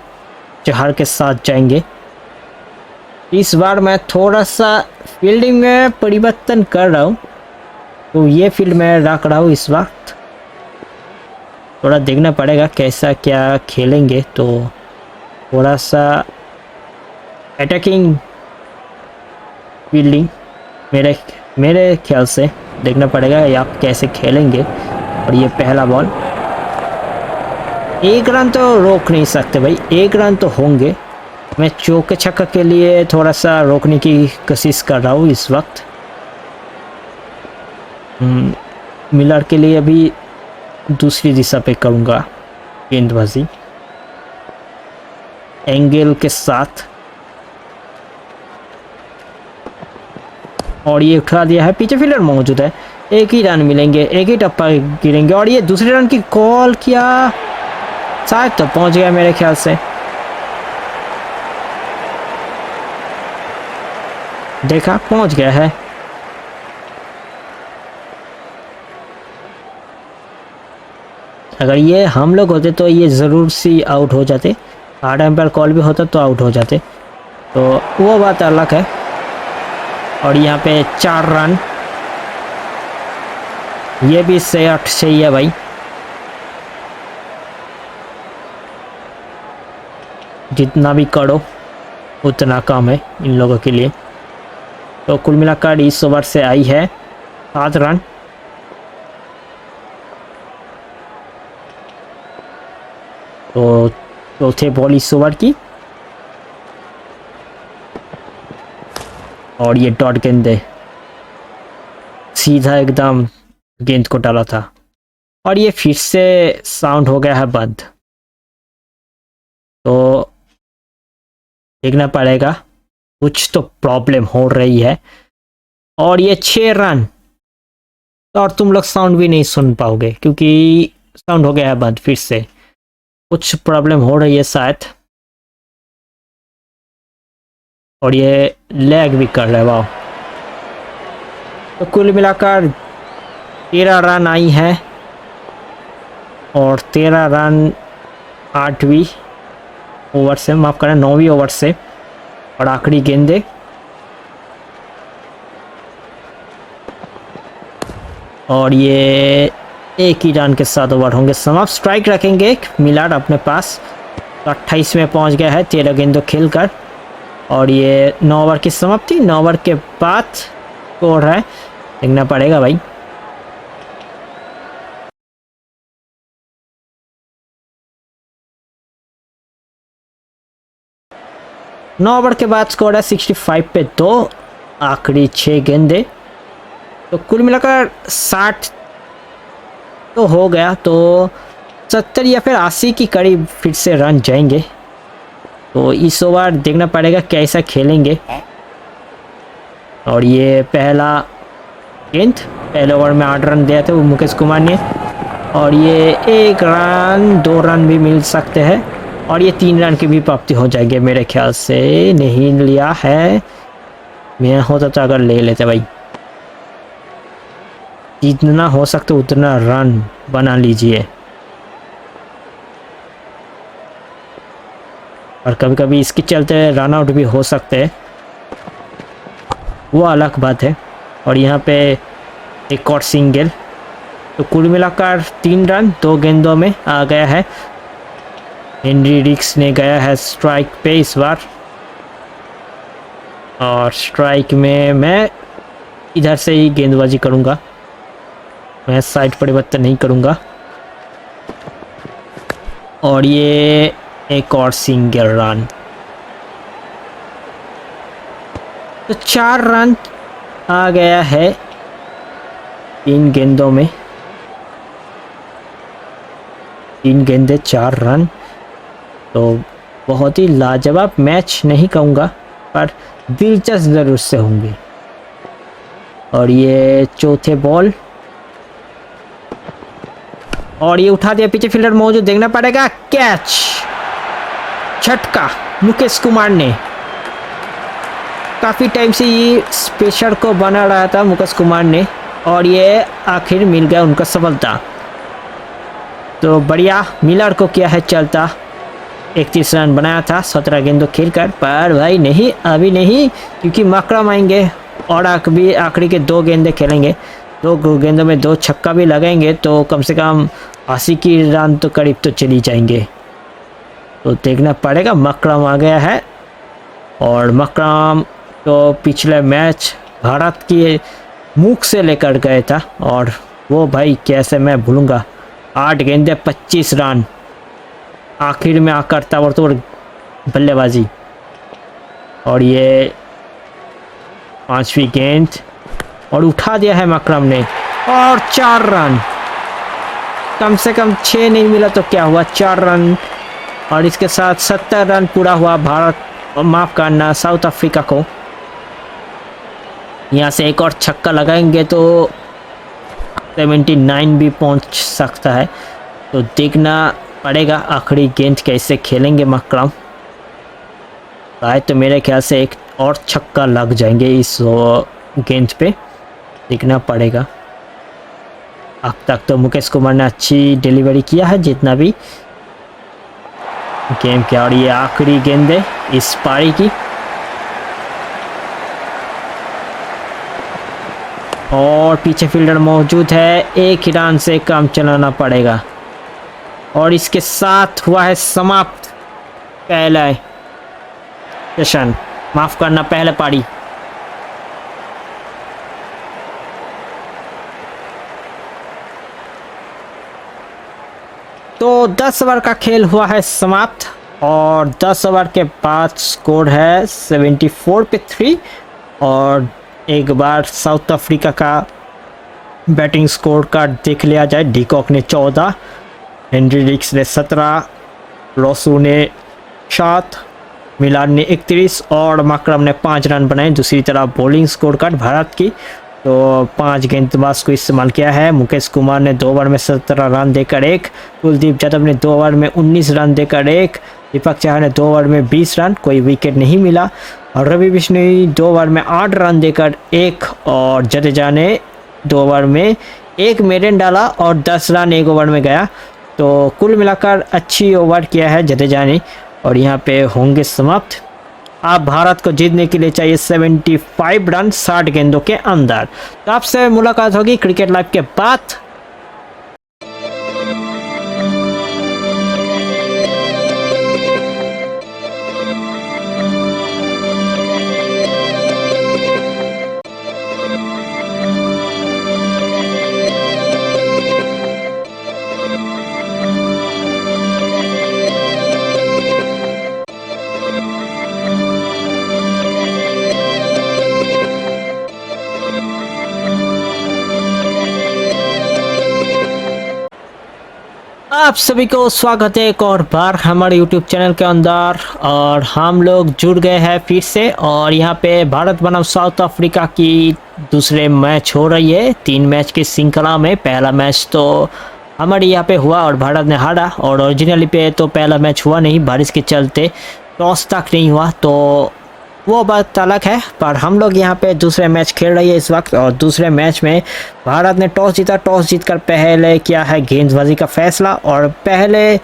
जहर के साथ जाएंगे। इस बार मैं थोड़ा सा फील्डिंग में परिवर्तन कर रहा हूँ, तो ये फील्ड में रख रहा हूँ इस वक्त। थोड़ा देखना पड़ेगा कैसा क्या खेलेंगे, तो थोड़ा सा अटैकिंग फील्डिंग मेरे ख्याल से देखना पड़ेगा या आप कैसे खेलेंगे। और ये पहला बॉल, 1 रन तो रोक नहीं सकते भाई, 1 रन तो होंगे। मैं चौके छक्का के लिए थोड़ा सा रोकने की कोशिश कर रहा हूँ इस वक्त। मिलर के लिए अभी दूसरी दिशा पे करूँगा गेंदबाजी एंगल के साथ, और ये उठा दिया है, पीछे फील्डर मौजूद है, एक ही रन मिलेंगे, एक ही टप्पा गिरेंगे, और ये दूसरे रन की कॉल किया, शायद तो पहुंच गया मेरे ख्याल से। देखा, पहुंच गया है। अगर ये हम लोग होते तो ये ज़रूर सी आउट हो जाते, हार्ड एम्पायर कॉल भी होता तो आउट हो जाते, तो वो बात अलग है। और यहाँ पे 4 रन, ये भी सही है भाई। जितना भी करो उतना कम है इन लोगों के लिए। तो कुल मिलाकर इस ओवर से आई है 7 रन। तो चौथे बॉल इस ओवर की, और ये डॉट गेंद सीधा एकदम गेंद को डाला था, और ये फिर से साउंड हो गया है बंद। तो देखना पड़ेगा, कुछ तो प्रॉब्लम हो रही है। और ये 6 रन, और तुम लोग साउंड भी नहीं सुन पाओगे क्योंकि साउंड हो गया है बंद। फिर से कुछ प्रॉब्लम हो रही है शायद, और ये लैग भी कर रहा है। वाह। तो कुल मिलाकर 13 रन आई है, और 13 रन 8वीं ओवर से, माफ करें 9वीं ओवर से, और आखिरी गेंदे। और ये एक ही रन के साथ ओवर होंगे समाप्त। स्ट्राइक रखेंगे मिलार अपने पास। तो 28 में पहुंच गया है 13 गेंदों खेलकर, और ये 9 ओवर की समाप्ति। 9 ओवर के बाद स्कोर है, देखना पड़ेगा भाई। नौ ओवर के बाद स्कोर है 65 पे 2, आखिरी 6 गेंदे। तो कुल मिलाकर 60 तो हो गया, तो 70 या फिर 80 की करीब फिर से रन जाएंगे। तो इस ओवर देखना पड़ेगा कैसा खेलेंगे। और ये पहला गेंद, पहले ओवर में 8 रन दिए थे वो मुकेश कुमार ने, और ये 1 रन 2 रन भी मिल सकते हैं, और ये 3 रन की भी प्राप्ति हो जाएगी मेरे ख्याल से। नहीं लिया है, मैं होता तो अगर ले लेते भाई। जितना हो सकता उतना रन बना लीजिए, और कभी कभी इसके चलते रन आउट भी हो सकते हैं, वो अलग बात है। और यहाँ पे एक और सिंगल। तो कुल मिलाकर 3 रन 2 गेंदों में आ गया है। हेनरी रिक्स ने गया है स्ट्राइक पे इस बार, और स्ट्राइक में मैं इधर से ही गेंदबाजी करूँगा, मैं साइड परिवर्तन नहीं करूँगा। और ये एक और सिंगल रन। तो 4 रन आ गया है 3 गेंदों में, 3 गेंदे 4 रन। तो बहुत ही लाजवाब मैच नहीं कहूँगा, पर दिलचस्प ज़रूर से होंगे। और ये चौथे बॉल, और ये उठा दिया, पीछे फील्डर मौजूद, देखना पड़ेगा। कैच, झटका मुकेश कुमार ने। काफ़ी टाइम से ये स्पेशल को बना रहा था मुकेश कुमार ने, और ये आखिर मिल गया उनका सफलता। तो बढ़िया, मिलर को किया है चलता। 31 रन बनाया था 17 गेंदों खेलकर, पर भाई नहीं, अभी नहीं, क्योंकि मकरम आएंगे और आखिरी के 2 गेंदे खेलेंगे। 2 गेंदों में 2 छक्का भी लगाएंगे, तो कम से कम 80 की रन तो करीब तो चली जाएंगे। तो देखना पड़ेगा। मकरम आ गया है, और मकरम तो पिछले मैच भारत के मुख से लेकर गए था, और वो भाई कैसे मैं भूलूंगा। 8 गेंदे 25 रन, आखिर में आकर ताबड़तोड़ बल्लेबाजी। और ये 5वीं गेंद और उठा दिया है मकरम ने और 4 रन। कम से कम 6 नहीं मिला तो क्या हुआ, 4 रन। और इसके साथ 70 रन पूरा हुआ भारत, माफ़ करना, साउथ अफ्रीका को। यहाँ से एक और छक्का लगाएंगे तो 79 भी पहुँच सकता है। तो देखना पड़ेगा आखिरी गेंद कैसे खेलेंगे मकरम। शायद तो मेरे ख्याल से एक और छक्का लग जाएंगे इस गेंद पे, देखना पड़ेगा। अब तक तो मुकेश कुमार ने अच्छी डिलीवरी किया है जितना भी गेम किया। और ये आखिरी गेंद है इस पारी की और पीछे फील्डर मौजूद है, एक ही रन से काम चलाना पड़ेगा। और इसके साथ हुआ है समाप्त पहला सेशन, माफ करना पहला पारी। तो 10 ओवर का खेल हुआ है समाप्त और 10 ओवर के बाद स्कोर है 74 पे 3। और एक बार साउथ अफ्रीका का बैटिंग स्कोर कार्ड देख लिया जाए। डिकॉक ने 14, हेनरी रिक्स ने 17, रोसू ने 7, मिलान ने 31 और मकरम ने 5 रन बनाए। दूसरी तरफ बॉलिंग स्कोर कार्ड भारत की तो 5 गेंदबाज को इस्तेमाल किया है। मुकेश कुमार ने 2 ओवर में 17 रन देकर 1, कुलदीप यादव ने 2 ओवर में 19 रन देकर 1, दीपक चाहर ने 2 ओवर में 20 रन, कोई विकेट नहीं मिला। और रवि बिश्नोई 2 ओवर में 8 रन देकर 1 और जडेजा ने 2 ओवर में 1 मेडन डाला और 10 रन 1 ओवर में गया। तो कुल मिलाकर अच्छी ओवर किया है जडेजा ने। और यहाँ पे होंगे समाप्त। अब भारत को जीतने के लिए चाहिए 75 रन 60 गेंदों के अंदर। तो आपसे मुलाकात होगी क्रिकेट लाइव के बाद। आप सभी को स्वागत है एक और बार हमारे YouTube चैनल के अंदर। और हम लोग जुड़ गए हैं फिर से और यहाँ पे भारत बनाम साउथ अफ्रीका की दूसरे मैच हो रही है 3 मैच की श्रृंखला में। पहला मैच तो हमारे यहाँ पे हुआ और भारत ने हारा। और ओरिजिनली पे तो पहला मैच हुआ नहीं, बारिश के चलते टॉस तक नहीं हुआ, तो वो बात अलग है। पर हम लोग यहाँ पे दूसरे मैच खेल रही है इस वक्त। और दूसरे मैच में भारत ने टॉस जीता, टॉस जीतकर पहले किया है गेंदबाजी का फैसला और पहले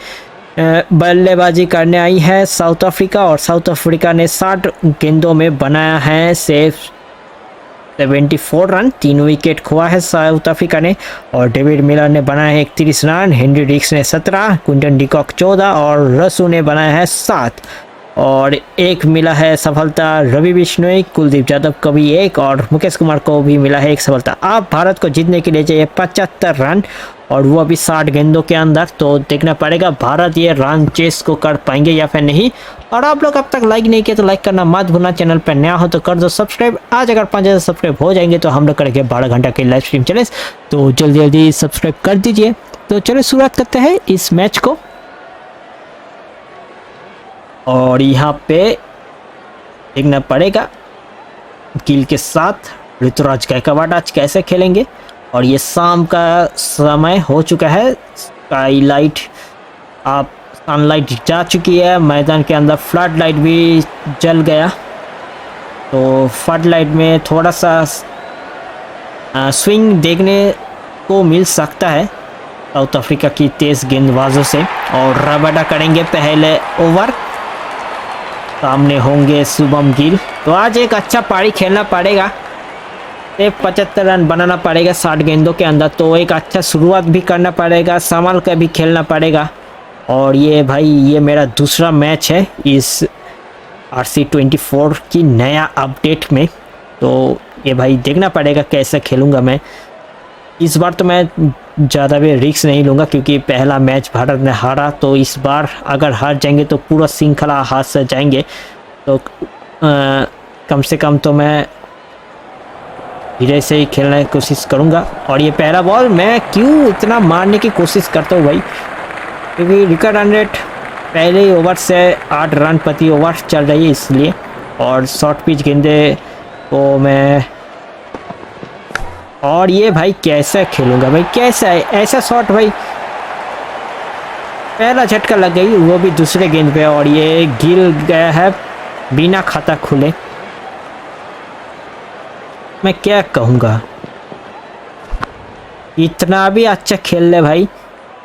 बल्लेबाजी करने आई है साउथ अफ्रीका। और साउथ अफ्रीका ने 60 गेंदों में बनाया है सिर्फ 74 रन, 3 विकेट खोआ है साउथ अफ्रीका ने। और डेविड मिलर ने बनाया है 31 रन, हेनरी रिक्स ने 17, क्विंटन डिकॉक 14 और रसू ने बनाया है 7। और 1 मिला है सफलता रवि बिश्नोई, कुलदीप यादव को भी 1 और मुकेश कुमार को भी मिला है 1 सफलता। अब भारत को जीतने के लिए चाहिए 75 रन और वो अभी 60 गेंदों के अंदर। तो देखना पड़ेगा भारत ये रन चेस को कर पाएंगे या फिर नहीं। और आप लोग अब तक लाइक नहीं किया तो लाइक करना मत भूलना, चैनल पर नया हो तो कर दो सब्सक्राइब। आज अगर 5000 सब्सक्राइब हो जाएंगे तो हम लोग करेंगे 12 घंटा की लाइव स्ट्रीम चैलेंज, तो जल्दी जल्दी सब्सक्राइब कर दीजिए। तो चलो शुरुआत करते हैं इस मैच को। और यहाँ पे देखना पड़ेगा गिल के साथ ऋतुराज गायकवाड़ आज कैसे खेलेंगे। और ये शाम का समय हो चुका है, स्काई लाइट आप सनलाइट जा चुकी है, मैदान के अंदर फ्लड लाइट भी जल गया। तो फ्लड लाइट में थोड़ा सा स्विंग देखने को मिल सकता है साउथ अफ्रीका की तेज़ गेंदबाजों से। और रबाडा करेंगे पहले ओवर, सामने होंगे शुभम गिल। तो आज एक अच्छा पारी खेलना पड़ेगा, सिर्फ 75 रन बनाना पड़ेगा 60 गेंदों के अंदर। तो एक अच्छा शुरुआत भी करना पड़ेगा, संभाल कर भी खेलना पड़ेगा। और ये भाई ये मेरा दूसरा मैच है इस RC24 की नया अपडेट में। तो ये भाई देखना पड़ेगा कैसे खेलूँगा मैं। इस बार तो मैं ज़्यादा भी रिस्क नहीं लूँगा क्योंकि पहला मैच भारत ने हारा। तो इस बार अगर हार जाएंगे तो पूरा श्रृंखला हाथ से जाएंगे। तो कम से कम तो मैं धीरे से ही खेलने की कोशिश करूँगा। और ये पहला बॉल, मैं क्यों इतना मारने की कोशिश करता हूँ भाई, क्योंकि रिकॉर्ड रन रेट पहले ही ओवर से 8 रन प्रति ओवर चल रही है इसलिए। और शॉर्ट पिच गेंदे को मैं, और ये भाई कैसे खेलूँगा भाई, कैसा है ऐसा शॉट भाई, पहला झटका लग गई वो भी दूसरे गेंद पे, और ये गिर गया है बिना खाता खुले। मैं क्या कहूँगा, इतना भी अच्छा खेल ले भाई,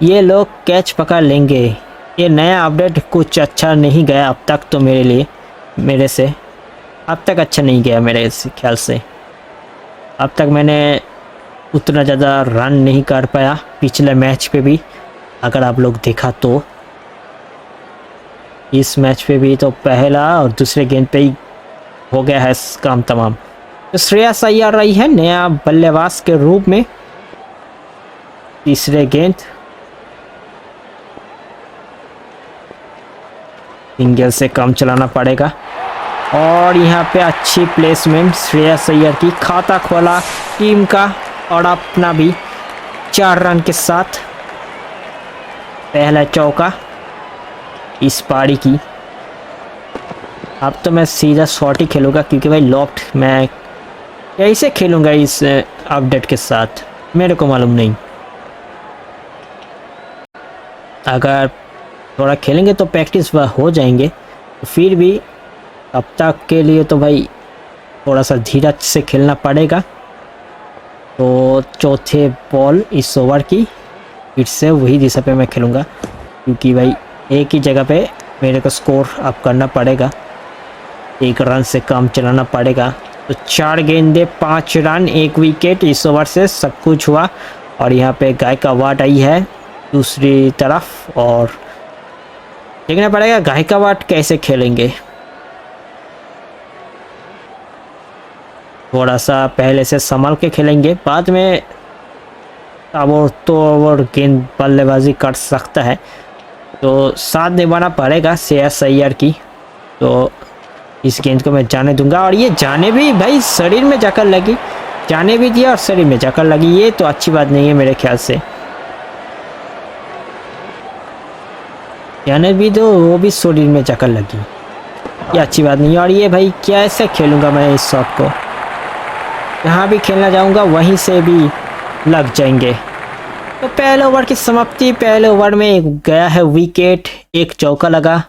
ये लोग कैच पकड़ लेंगे। ये नया अपडेट कुछ अच्छा नहीं गया अब तक तो मेरे लिए, मेरे से अब तक अच्छा नहीं गया मेरे ख्याल से। अब तक मैंने उतना ज़्यादा रन नहीं कर पाया पिछले मैच पे भी, अगर आप लोग देखा तो इस मैच पे भी तो पहला और दूसरे गेंद पे ही हो गया है काम तमाम। तो श्रेयस अय्यर रही है नया बल्लेबाज के रूप में। तीसरे गेंद सिंगल से कम चलाना पड़ेगा, और यहाँ पे अच्छी प्लेसमेंट श्रेयस अय्यर की, खाता खोला टीम का और अपना भी 4 रन के साथ पहला चौका इस पारी की। अब तो मैं सीधा शॉट ही खेलूँगा, क्योंकि भाई लॉफ्ट मैं कैसे खेलूँगा इस अपडेट के साथ मेरे को मालूम नहीं। अगर थोड़ा खेलेंगे तो प्रैक्टिस हो जाएंगे, तो फिर भी अब तक के लिए तो भाई थोड़ा सा धीरज से खेलना पड़ेगा। तो चौथे बॉल इस ओवर की फिर से वही दिशा पे मैं खेलूँगा, क्योंकि भाई एक ही जगह पे मेरे को स्कोर अप करना पड़ेगा, 1 रन से कम चलाना पड़ेगा। तो 4 गेंदे 5 रन 1 विकेट इस ओवर से सब कुछ हुआ। और यहाँ पे गायकवाड आई है दूसरी तरफ, और देखना पड़ेगा गायकवाड कैसे खेलेंगे। थोड़ा सा पहले से संभल के खेलेंगे, बाद में और गेंद बल्लेबाजी कर सकता है, तो साथ निभाना पड़ेगा श्रेयस अय्यर की। तो इस गेंद को मैं जाने दूंगा, और ये जाने भी भाई शरीर में जाकर लगी, जाने भी दिया और शरीर में जाकर लगी, ये तो अच्छी बात नहीं है मेरे ख्याल से। जाने भी दो, वो भी शरीर में जाकर लगी, ये अच्छी बात नहीं है। और ये भाई कैसे खेलूँगा मैं इस शॉट को, जहाँ भी खेलना जाऊँगा वहीं से भी लग जाएंगे। तो पहले ओवर की समाप्ति, पहले ओवर में एक गया है विकेट, 1 चौका लगा,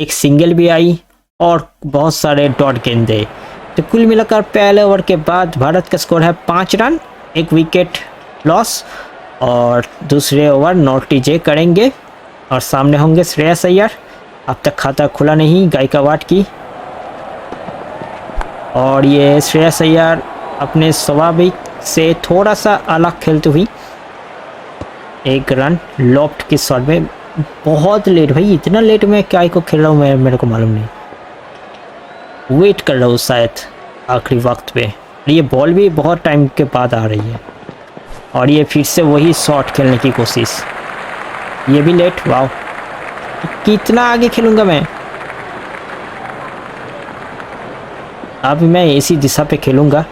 1 सिंगल भी आई और बहुत सारे डॉट गेंदे। तो कुल मिलाकर पहले ओवर के बाद भारत का स्कोर है 5 रन 1 विकेट लॉस, और दूसरे ओवर नॉर्टीजे करेंगे और सामने होंगे श्रेयस अय्यर। अब तक खाता खुला नहीं गायकवाड की, और ये श्रेयस अय्यर अपने स्वाभाविक से थोड़ा सा अलग खेलते हुई 1 रन लॉफ्ट की शॉट में। बहुत लेट भाई, इतना लेट मैं क्या को खेल रहा हूँ मैं, मेरे को मालूम नहीं, वेट कर रहा हूँ शायद आखिरी वक्त पे। ये बॉल भी बहुत टाइम के बाद आ रही है, और ये फिर से वही शॉट खेलने की कोशिश, ये भी लेट। वाह, कितना आगे खेलूँगा मैं, अब मैं इसी दिशा पे खेलूँगा,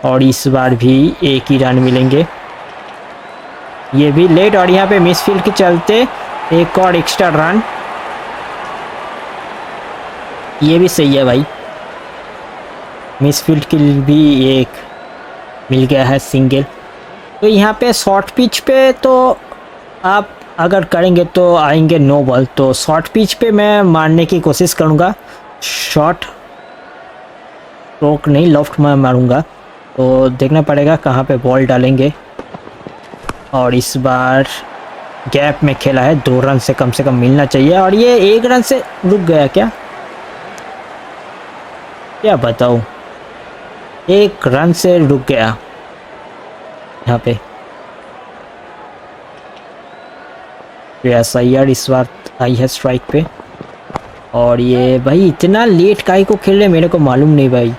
और इस बार भी 1 ही रन मिलेंगे। ये भी लेट, और यहाँ पे मिसफील्ड के चलते 1 और एक्स्ट्रा रन, ये भी सही है भाई। मिसफील्ड के लिए भी 1 मिल गया है सिंगल। तो यहाँ पे शॉर्ट पिच पे तो आप अगर करेंगे तो आएंगे 9 बॉल, तो शॉर्ट पिच पे मैं मारने की कोशिश करूँगा, शॉट रोक नहीं लॉफ्ट में मारूँगा। तो देखना पड़ेगा कहाँ पे बॉल डालेंगे, और इस बार गैप में खेला है, 2 रन से कम मिलना चाहिए, और ये 1 रन से रुक गया क्या बताऊँ, 1 रन से रुक गया यहाँ पे। श्रेयस अय्यर इस बार आई है स्ट्राइक पे, और ये भाई इतना लेट काहे को खेल रहे मेरे को मालूम नहीं भाई,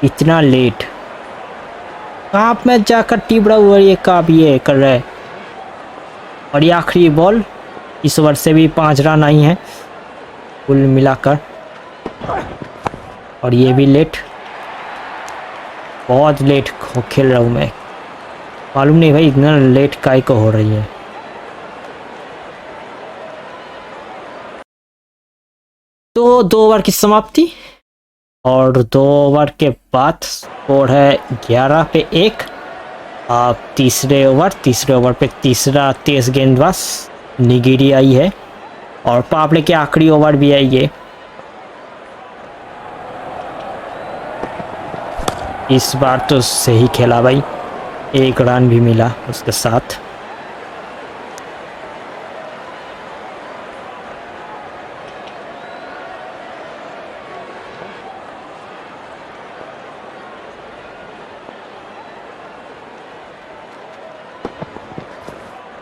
इतना लेट कहाँ मैं जाकर टिप रहा हूँ, ये कहाँ ये कर रहा है। और ये आखिरी बॉल, इस ओवर से भी 5 रन आई हैं कुल मिलाकर। और ये भी लेट, बहुत लेट खेल रहा हूँ मैं, मालूम नहीं भाई इतना लेट काय को हो रही है। तो 2 ओवर की समाप्ति और 2 ओवर के बाद स्कोर है 11 पे 1। अब तीसरे ओवर पे तीसरा तेज गेंदबाज निगिरी आई है और पावले के आखिरी ओवर भी है ये। इस बार तो सही खेला भाई, 1 रन भी मिला उसके साथ।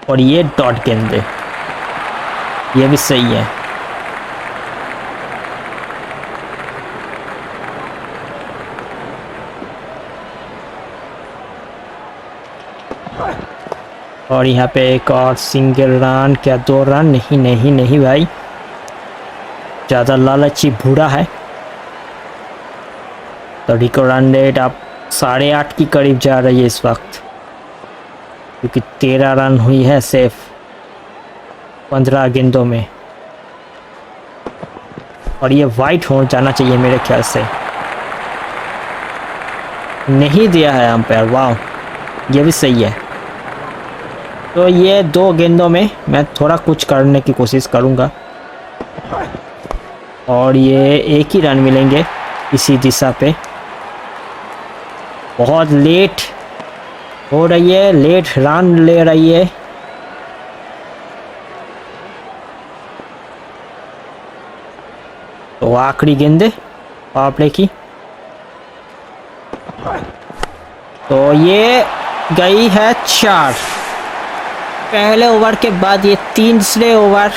और ये डॉट गेंद है, ये भी सही है। और यहाँ पे एक और सिंगल रन, क्या 2 रन? नहीं नहीं नहीं भाई, ज़्यादा लालची बूढ़ा है। तो रिको रन रेट अब 8.5 के करीब जा रही है इस वक्त, क्योंकि 13 रन हुई है सिर्फ 15 गेंदों में। और ये वाइट हो जाना चाहिए मेरे ख्याल से, नहीं दिया है अंपायर। वाह, ये भी सही है। तो ये 2 गेंदों में मैं थोड़ा कुछ करने की कोशिश करूँगा और ये 1 ही रन मिलेंगे इसी दिशा पे। बहुत लेट हो रही है, लेट रन ले रही है। तो आखिरी गेंद पावर प्ले की, तो ये गई है 4। पहले ओवर के बाद ये तीसरे ओवर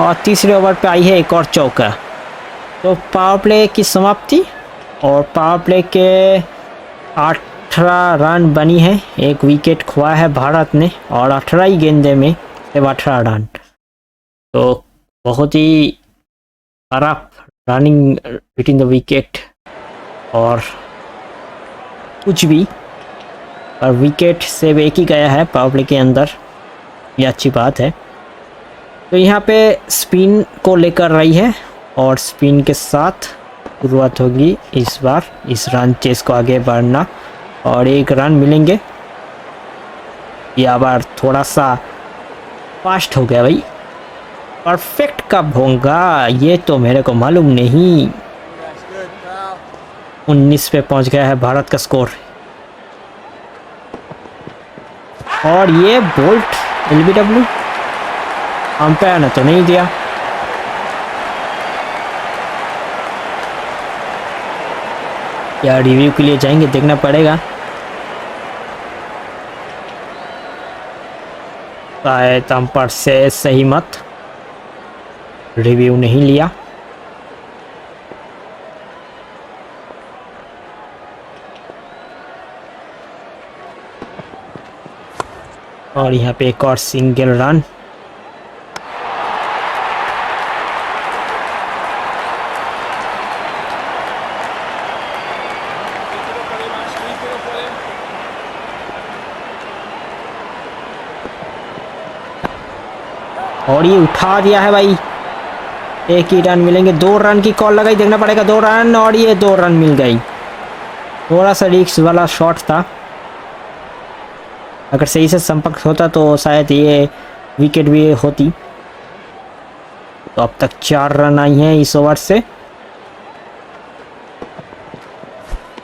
और तीसरे ओवर पे आई है एक और चौका। तो पावर प्ले की समाप्ति और पावर प्ले के 18 रन बनी है, 1 विकेट खोया है भारत ने और 18 ही गेंदे में सिर्फ 18 रन। तो बहुत ही खराब रनिंग बिटवीन द विकेट और कुछ भी, और विकेट सिर्फ 1 ही गया है पावर प्ले के अंदर, ये अच्छी बात है। तो यहाँ पे स्पिन को लेकर रही है और स्पिन के साथ शुरुआत होगी इस बार इस रन चेस को आगे बढ़ना और 1 रन मिलेंगे। यह बार थोड़ा सा फास्ट हो गया भाई, परफेक्ट कब होगा ये तो मेरे को मालूम नहीं। 19 पे पहुंच गया है भारत का स्कोर और ये बोल्ट LBW अंपायर ने तो नहीं दिया। या रिव्यू के लिए जाएंगे, देखना पड़ेगा। शायद अंपायर से सही मत, रिव्यू नहीं लिया। और यहाँ पे एक और सिंगल रन। और ये उठा दिया है भाई, 1 ही रन मिलेंगे। 2 रन की कॉल लगाई, देखना पड़ेगा। 2 रन और ये 2 रन मिल गई। थोड़ा सा रिस्क वाला शॉट था, अगर सही से संपर्क होता तो शायद ये विकेट भी होती। तो अब तक 4 रन आई हैं इस ओवर से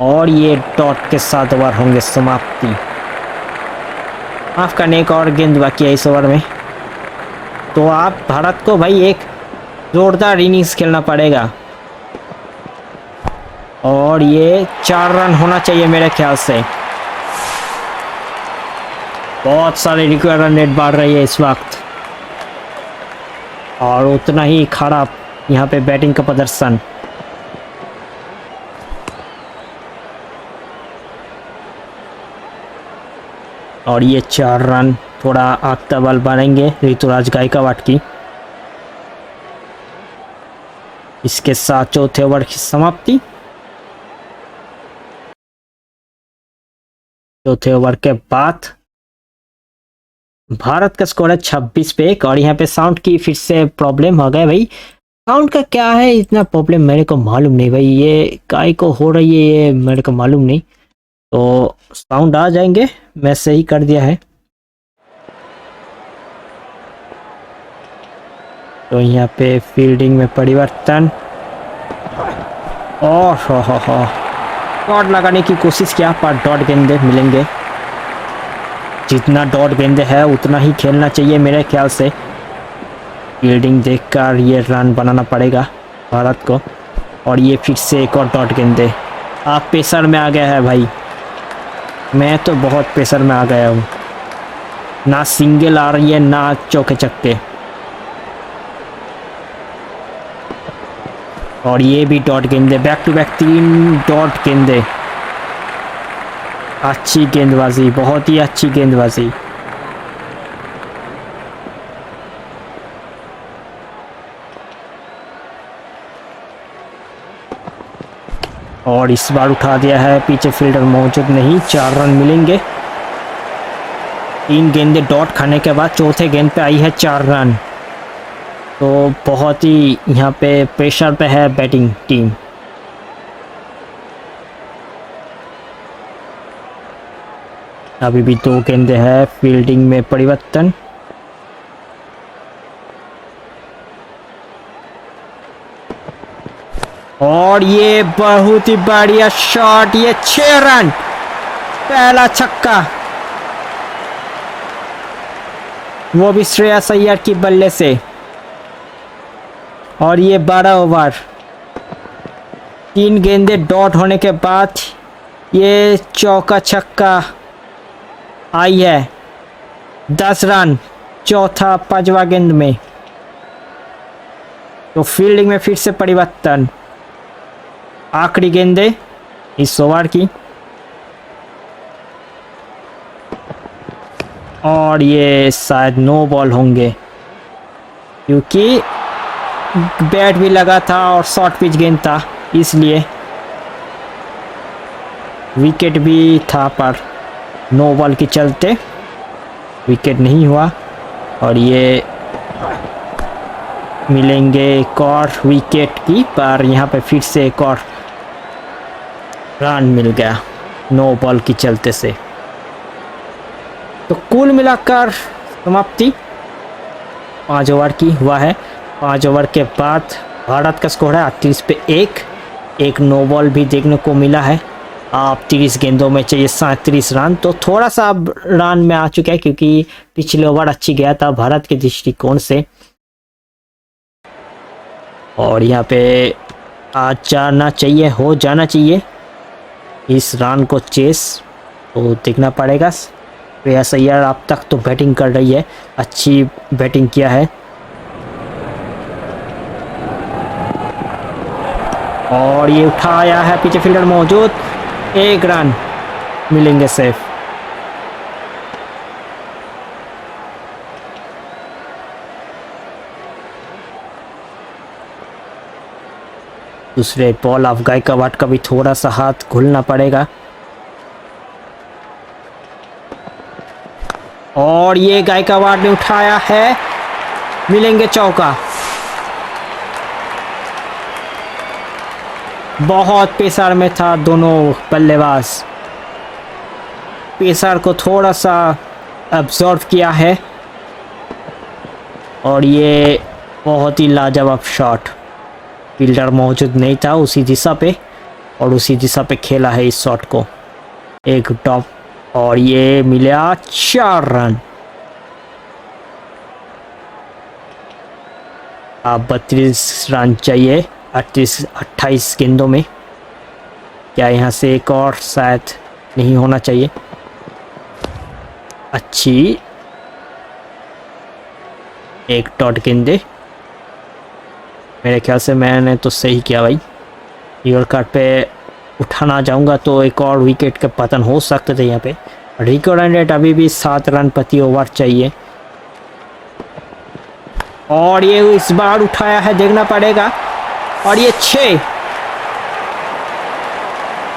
और ये डॉट के साथ ओवर होंगे समाप्ति। माफ करने, एक और गेंद बाकी है इस ओवर में। तो आप भारत को भाई एक जोरदार इनिंग्स खेलना पड़ेगा और ये 4 रन होना चाहिए मेरे ख्याल से। बहुत सारे रिक्वायर्ड रन रेट बढ़ रही है इस वक्त और उतना ही खराब यहाँ पे बैटिंग का प्रदर्शन। और ये 4 रन थोड़ा आखता बल बनेंगे ऋतुराज गायकवाड़ की। इसके साथ चौथे ओवर की समाप्ति चौथे ओवर के बाद भारत का स्कोर है 26 पे 1। और यहाँ पे साउंड की फिर से प्रॉब्लम हो गया भाई। साउंड का क्या है इतना प्रॉब्लम मेरे को मालूम नहीं भाई, ये काय को हो रही है ये मेरे को मालूम नहीं। तो साउंड आ जाएंगे, मैं सही कर दिया है। तो यहाँ पे फील्डिंग में परिवर्तन और हो डॉट लगाने की कोशिश किया पर डॉट गेंदे मिलेंगे। जितना डॉट गेंदे है उतना ही खेलना चाहिए मेरे ख्याल से। फील्डिंग देखकर ये रन बनाना पड़ेगा भारत को। और ये फिर से एक और डॉट गेंदे। आप प्रेशर में आ गया है भाई, मैं तो बहुत प्रेशर में आ गया हूँ। ना सिंगल आ रही है ना चौके छक्के। और ये भी डॉट गेंदे, बैक टू बैक 3 डॉट गेंदे। अच्छी गेंदबाजी, बहुत ही अच्छी गेंदबाजी। और इस बार उठा दिया है, पीछे फील्डर मौजूद नहीं। 4 रन मिलेंगे। 3 गेंदे डॉट खाने के बाद चौथे गेंद पे आई है 4 रन। तो बहुत ही यहाँ पे प्रेशर पे है बैटिंग टीम। अभी भी 2 गेंदे हैं। फील्डिंग में परिवर्तन और ये बहुत ही बढ़िया शॉट, ये 6 रन, पहला छक्का, वो भी श्रेयस अय्यर की बल्ले से। और ये 12 ओवर, 3 गेंदे डॉट होने के बाद ये चौका छक्का आई है। 10 रन चौथा 5वां गेंद में। तो फील्डिंग में फिर से परिवर्तन। आखिरी गेंदे इस ओवर की। और ये शायद नो बॉल होंगे क्योंकि बैट भी लगा था और शॉर्ट पिच गेंद था, इसलिए विकेट भी था पर नो बॉल के चलते विकेट नहीं हुआ। और ये मिलेंगे एक और विकेट की, पर यहाँ पे फिर से एक और रन मिल गया नो बॉल की चलते से। तो कुल मिलाकर समाप्ति 5 ओवर की हुआ है। 5 ओवर के बाद भारत का स्कोर है 38 पे 1। एक नो बॉल भी देखने को मिला है। आप 30 गेंदों में चाहिए 37 रन, तो थोड़ा सा अब रन में आ चुका है क्योंकि पिछले ओवर अच्छी गया था भारत के दृष्टिकोण से। और यहाँ पे आ जाना चाहिए, हो जाना चाहिए इस रन को चेस, तो देखना पड़ेगा। श्रेयस अय्यर अब तक तो बैटिंग कर रही है, अच्छी बैटिंग किया है। और ये उठाया है, पीछे फील्डर मौजूद, 1 रन मिलेंगे सेफ। दूसरे बॉल ऑफ गायकवाड का भी थोड़ा सा हाथ खुलना पड़ेगा। और ये गायकवाड ने उठाया है, मिलेंगे चौका। बहुत पेसर में था दोनों बल्लेबाज, पेसर को थोड़ा सा अब्जॉर्व किया है। और ये बहुत ही लाजवाब शॉट, फील्डर मौजूद नहीं था उसी दिशा पे और उसी दिशा पे खेला है इस शॉट को। एक टॉप और ये मिला 4 रन। अब 32 रन चाहिए 28 गेंदों में। क्या यहाँ से एक और शायद नहीं होना चाहिए। अच्छी एक डॉट गेंदे, मेरे ख्याल से मैंने तो सही किया भाई। यॉर्कर पे उठाना चाहूँगा तो एक और विकेट के पतन हो सकते थे यहाँ पे। रिकॉर्ड रन रेट अभी भी 7 रन प्रति ओवर चाहिए। और ये इस बार उठाया है, देखना पड़ेगा। और ये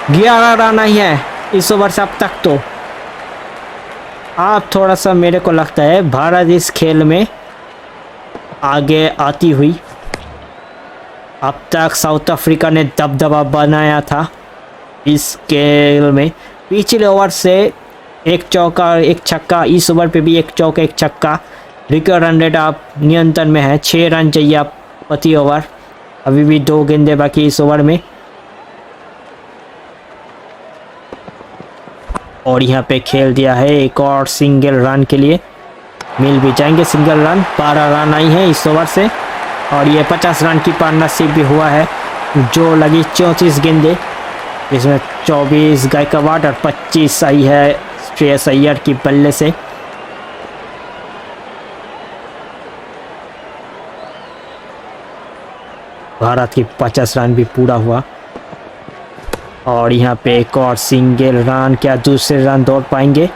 11 रन ही है इस ओवर से अब तक। तो आप थोड़ा सा मेरे को लगता है भारत इस खेल में आगे आती हुई। अब तक साउथ अफ्रीका ने दबदबा बनाया था इस खेल में। पिछले ओवर से एक चौका एक छक्का, इस ओवर पे भी एक चौका एक छक्का। रिकॉर्ड रन रेट आप नियंत्रण में है, 6 रन चाहिए आप प्रति ओवर। अभी भी 2 गेंदे बाकी इस ओवर में। और यहाँ पे खेल दिया है एक और सिंगल रन के लिए, मिल भी जाएंगे सिंगल रन। 12 रन आई है इस ओवर से और ये 50 रन की पार्टनरशिप भी हुआ है जो लगी 34 गेंदे, इसमें 24 गायकवाड और 25 आई है श्रेयस अय्यर की बल्ले से। भारत की 50 रन भी पूरा हुआ और यहाँ पे एक और सिंगल रन, क्या दूसरे रन दौड़ पाएंगे?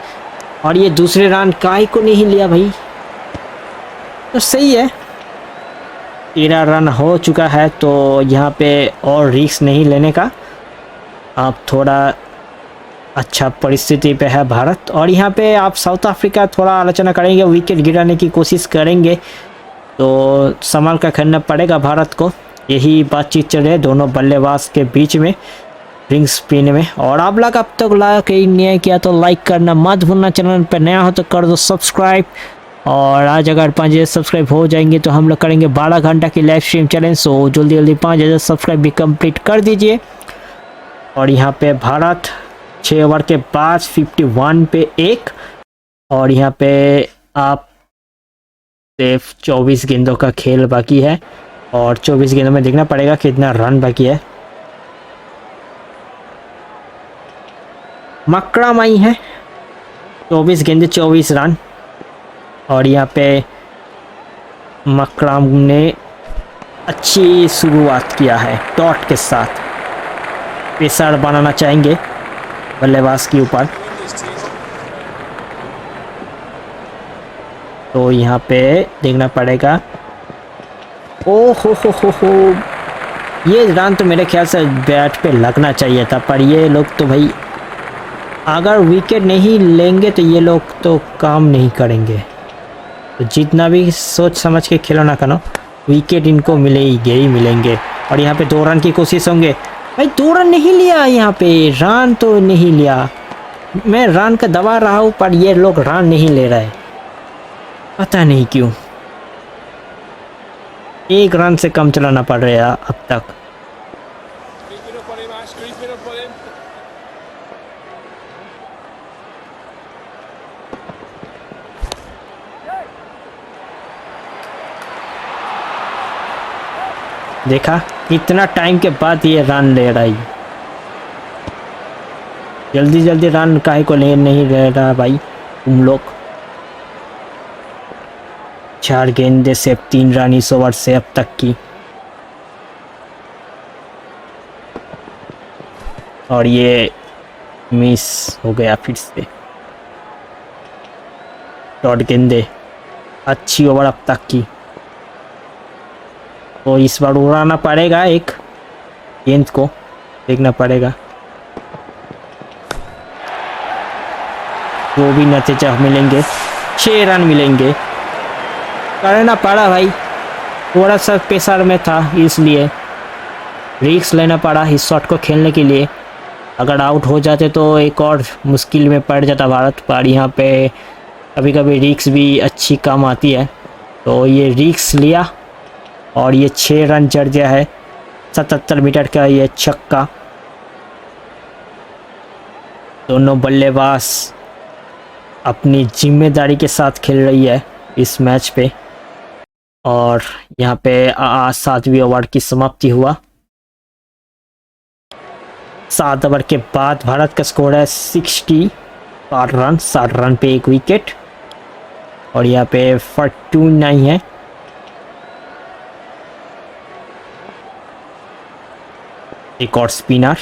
और ये दूसरे रन काहे को नहीं लिया भाई, तो सही है। 13 रन हो चुका है तो यहाँ पे और रिस्क नहीं लेने का। आप थोड़ा अच्छा परिस्थिति पे है भारत और यहाँ पे आप साउथ अफ्रीका थोड़ा आलोचना करेंगे, विकेट गिराने की कोशिश करेंगे तो संभाल कर खेलना पड़ेगा भारत को। यही बातचीत चल रही है दोनों बल्लेबाज के बीच में रिंग स्पिन में। और आप लोग अब तक लाइक नहीं किया तो लाइक करना मत भूलना, चैनल पर नया हो तो कर दो सब्सक्राइब। और आज अगर 5000 सब्सक्राइब हो जाएंगे तो हम लोग करेंगे 12 घंटा की लाइव स्ट्रीम चैलेंज। सो जल्दी जल्दी 5000 सब्सक्राइब भी कंप्लीट कर दीजिए। और यहाँ पे भारत 6 ओवर के बाद 51 पे 1 और यहाँ पे आप सिर्फ 24 गेंदों का खेल बाकी है और 24 गेंदों में देखना पड़ेगा कितना रन बाकी है। मकड़म आई है 24 गेंदे 24 रन और यहाँ पे मकड़म ने अच्छी शुरुआत किया है डॉट के साथ। प्रेशर बनाना चाहेंगे बल्लेबाज के ऊपर, तो यहाँ पे देखना पड़ेगा। ओ हो ये रन तो मेरे ख्याल से बैट पे लगना चाहिए था, पर ये लोग तो भाई अगर विकेट नहीं लेंगे तो ये लोग तो काम नहीं करेंगे। तो जितना भी सोच समझ के खेलो ना करो, विकेट इनको मिलेंगे ही मिलेंगे। और यहाँ पे 2 रन की कोशिश होंगे भाई, 2 रन नहीं लिया, यहाँ पे रन तो नहीं लिया। मैं रन का दबा रहा हूँ पर ये लोग रन नहीं ले रहे, पता नहीं क्यों। 1 रन से कम चलाना पड़ रहा है अब तक। देखा इतना टाइम के बाद ये रन ले रहा है। जल्दी जल्दी रन काहे को ले नहीं ले रहा भाई तुम लोग। 4 गेंदे से 3 रन इस ओवर से अब तक की। और ये मिस हो गया फिर से। डॉट गेंदे, अच्छी ओवर अब तक की, तो इस बार उड़ाना पड़ेगा एक गेंद को, देखना पड़ेगा जो भी नतीजा मिलेंगे। 6 रन मिलेंगे, करना पड़ा भाई, थोड़ा सा प्रेशर में था इसलिए रिस्क लेना पड़ा इस शॉट को खेलने के लिए। अगर आउट हो जाते तो एक और मुश्किल में पड़ जाता भारत, पर यहाँ पे कभी कभी रिस्क भी अच्छी काम आती है, तो ये रिस्क लिया और ये 6 रन जड़ गया है। 77 मीटर का ये छक्का। दोनों बल्लेबाज अपनी जिम्मेदारी के साथ खेल रही है इस मैच पे। और यहाँ पे आज 7वीं ओवर की समाप्ति हुआ। 7 ओवर के बाद भारत का स्कोर है 60 रन, 60 रन पे 1 विकेट। और यहाँ पे 49 है। एक और स्पिनर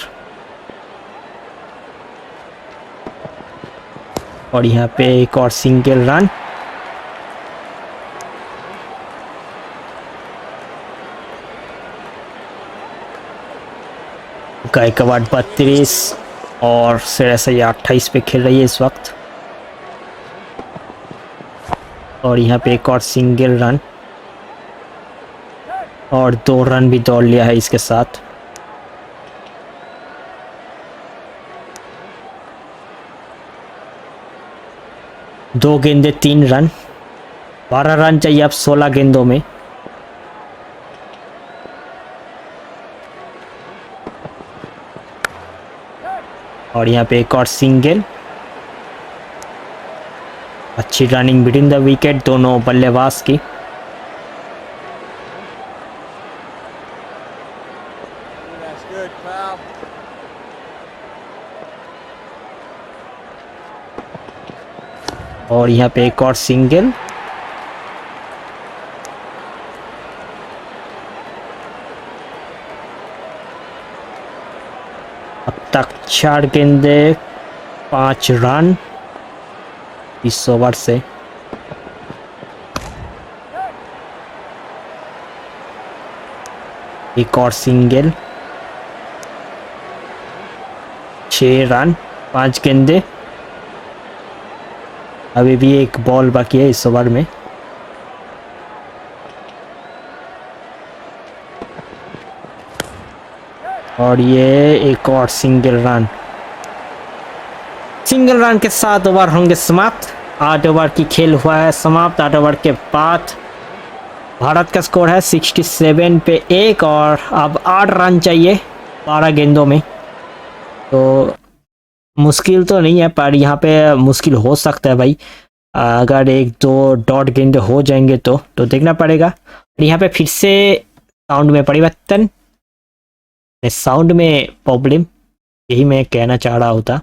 और यहाँ पे एक और सिंगल रन। गायकवाड 32 और श्रेयस अय्यर 28 पे खेल रही है इस वक्त। और यहाँ पे एक और सिंगल रन और 2 रन भी दौड़ लिया है इसके साथ। दो गेंदे 3 रन, 12 रन चाहिए अब 16 गेंदों में। और यहाँ पे एक और सिंगल। अच्छी रनिंग बिटवीन द विकेट दोनों बल्लेबाज की। That's good, pal. और यहाँ पे एक और सिंगल। अब तक 4 गेंदे 5 रन इस ओवर से। एक और सिंगल, 6 रन 5 गेंदे। अभी भी एक बॉल बाकी है इस ओवर में। और ये एक और सिंगल रन। सिंगल रन के साथ ओवर होंगे समाप्त। 8 ओवर की खेल हुआ है समाप्त। 8 ओवर के बाद भारत का स्कोर है 67 पे 1 और अब 8 रन चाहिए 12 गेंदों में। तो मुश्किल तो नहीं है पर यहाँ पे मुश्किल हो सकता है भाई। अगर 1-2 डॉट गेंदे हो जाएंगे तो देखना पड़ेगा। और यहाँ पे फिर से साउंड में परिवर्तन, साउंड में प्रॉब्लम, यही मैं कहना चाह रहा होता।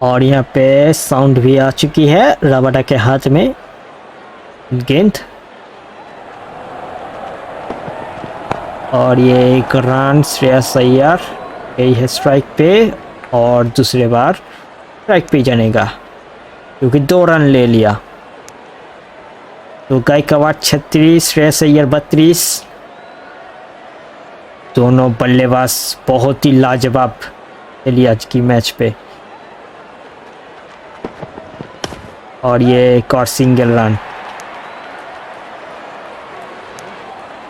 और यहाँ पे साउंड भी आ चुकी है रबाडा के हाथ में गेंद। और ये एक रन श्रेयस अय्यर यही है स्ट्राइक पे और दूसरे बार स्ट्राइक पे जानेगा क्योंकि 2 रन ले लिया। तो गायकवाड़ 36, श्रेयस अय्यर 32। दोनों बल्लेबाज बहुत ही लाजवाब खेली आज की मैच पे। और ये एक और सिंगल रन,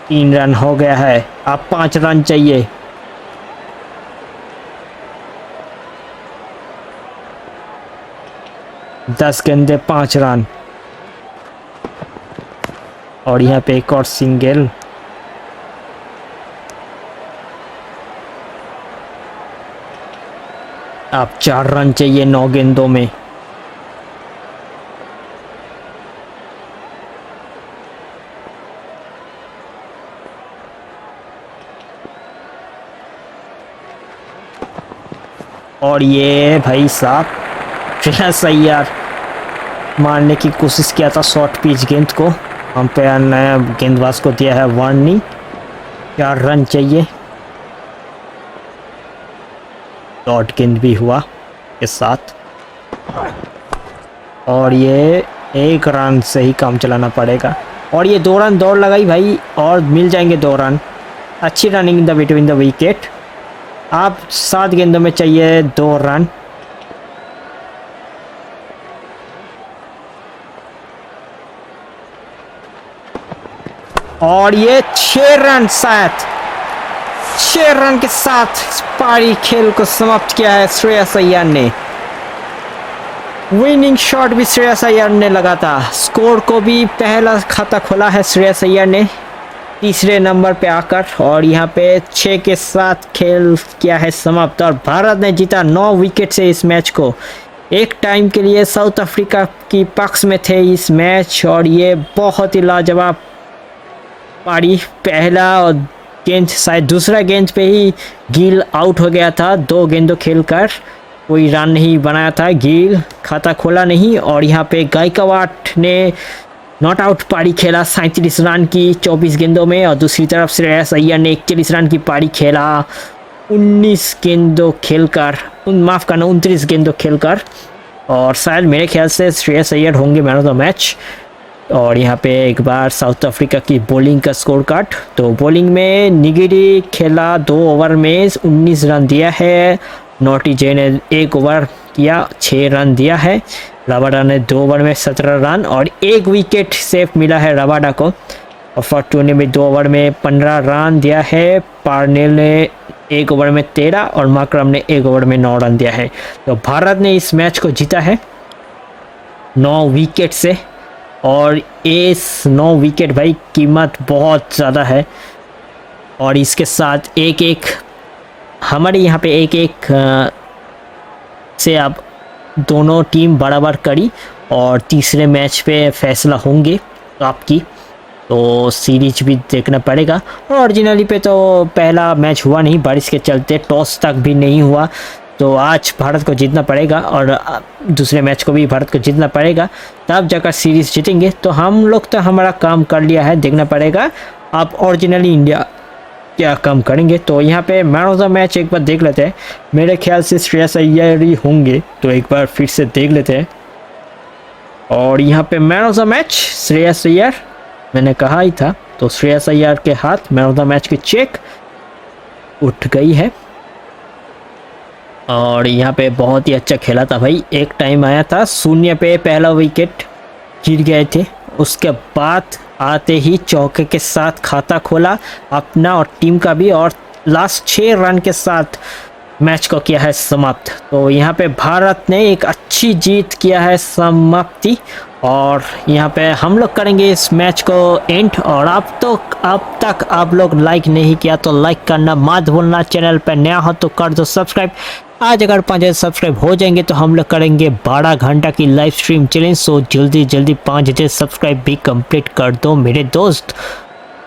3 रन हो गया है। अब 5 रन चाहिए। दस गेंदे 5 रन। और यहाँ पे एक और सिंगल। अब 4 रन चाहिए 9 गेंदों में। और ये भाई साहब श्रेयस अय्यर मारने की कोशिश किया था शॉर्ट पिच गेंद को। अंपायर ने गेंदबाज को दिया है वार्निंग। 4 रन चाहिए। डॉट गेंद भी हुआ के साथ। और ये 1 रन से ही काम चलाना पड़ेगा। और ये 2 रन दौड़ लगाई भाई और मिल जाएंगे 2 रन। अच्छी running in the between the wicket. आप 7 गेंदों में चाहिए 2 रन। और ये 6 रन साथ 6 रन के साथ पारी खेल को समाप्त किया है श्रेयस अय्यर ने। विनिंग शॉट भी श्रेयस अय्यर ने लगा था। स्कोर को भी पहला खाता खोला है श्रेयस अय्यर ने तीसरे नंबर पे आकर। और यहाँ पे 6 के साथ खेल किया है समाप्त। और भारत ने जीता 9 विकेट से इस मैच को। एक टाइम के लिए साउथ अफ्रीका की पक्ष में थे इस मैच। और ये बहुत ही लाजवाब पारी। पहला गेंद शायद दूसरा गेंद पे ही गिल आउट हो गया था। 2 गेंदों खेलकर कोई रन नहीं बनाया था। गिल खाता खोला नहीं। और यहाँ पे गायकवाड़ ने नॉट आउट पारी खेला 37 रन की 24 गेंदों में। और दूसरी तरफ श्रेयस अय्यर ने 41 रन की पारी खेला 19 गेंदों खेलकर। माफ़ करना 29 गेंदों खेलकर। और शायद मेरे ख्याल से श्रेयस अय्यर होंगे मैन ऑफ द मैच। और यहाँ पे एक बार साउथ अफ्रीका की बॉलिंग का स्कोर कार्ड। तो बॉलिंग में निगिरी खेला 2 ओवर में 19 रन दिया है। नॉटी जे ने 1 ओवर किया, 6 रन दिया है। रबाडा ने 2 ओवर में 17 रन और 1 विकेट सेफ मिला है रबाडा को। और फॉर्टून ने भी 2 ओवर में 15 रन दिया है। पार्नेल ने 1 ओवर में 13 और मार्करम ने 1 ओवर में 9 रन दिया है। तो भारत ने इस मैच को जीता है 9 विकेट से। और इस 9 विकेट भाई कीमत बहुत ज़्यादा है। और इसके साथ एक हमारे यहाँ पे एक से अब दोनों टीम बराबर करी और तीसरे मैच पे फैसला होंगे आपकी, तो सीरीज भी देखना पड़ेगा। और ओरिजिनली पे तो पहला मैच हुआ नहीं, बारिश के चलते टॉस तक भी नहीं हुआ, तो आज भारत को जीतना पड़ेगा और दूसरे मैच को भी भारत को जीतना पड़ेगा, तब जाकर सीरीज जीतेंगे। तो हम लोग तो हमारा काम कर लिया है, देखना पड़ेगा अब ओरिजिनली इंडिया क्या काम करेंगे। तो यहाँ पे मैन ऑफ द मैच एक बार देख लेते हैं। मेरे ख्याल से श्रेयस अय्यर ही होंगे, तो एक बार फिर से देख लेते हैं। और यहाँ पे man of the match Shreyas Iyer, मैंने कहा ही था, तो श्रेयस अय्यर के हाथ मैन ऑफ द मैच की चेक उठ गई है। और यहाँ पे बहुत ही अच्छा खेला था भाई। एक टाइम आया था 0 पे पहला विकेट गिर गए थे, उसके बाद आते ही चौके के साथ खाता खोला अपना और टीम का भी, और लास्ट 6 रन के साथ मैच को किया है समाप्त। तो यहाँ पे भारत ने एक अच्छी जीत किया है समाप्ति। और यहाँ पे हम लोग करेंगे इस मैच को एंड। और अब तक आप लोग लाइक नहीं किया तो लाइक करना मत भूलना, चैनल पे नया हो तो कर दो सब्सक्राइब। आज अगर 5000 सब्सक्राइब हो जाएंगे तो हम लोग करेंगे 12 घंटा की लाइव स्ट्रीम चैलेंज। सो जल्दी 5000 सब्सक्राइब भी कंप्लीट कर दो मेरे दोस्त।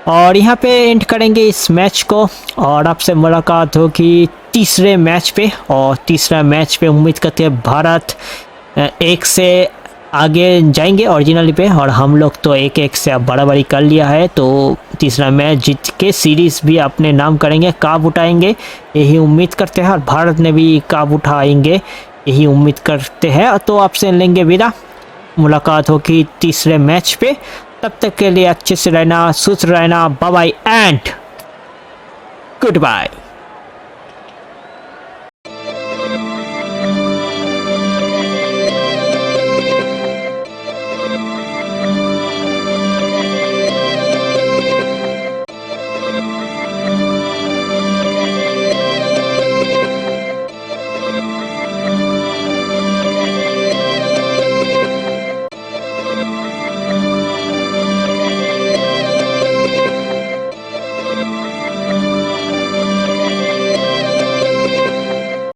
और यहाँ पे एंड करेंगे इस मैच को और आपसे मुलाकात होगी तीसरे मैच पे। और तीसरा मैच पे उम्मीद करते हैं भारत 1 से आगे जाएंगे ओरिजिनली पे, और हम लोग तो 1-1 से अब बराबरी कर लिया है। तो तीसरा मैच जीत के सीरीज भी अपने नाम करेंगे, कप उठाएंगे यही उम्मीद करते हैं। और भारत ने भी कप उठाएंगे यही उम्मीद करते हैं। तो आपसे लेंगे विदा, मुलाकात होगी तीसरे मैच पे। तब तक के लिए अच्छे से रहना, सुस्त रहना, bye bye and good bye.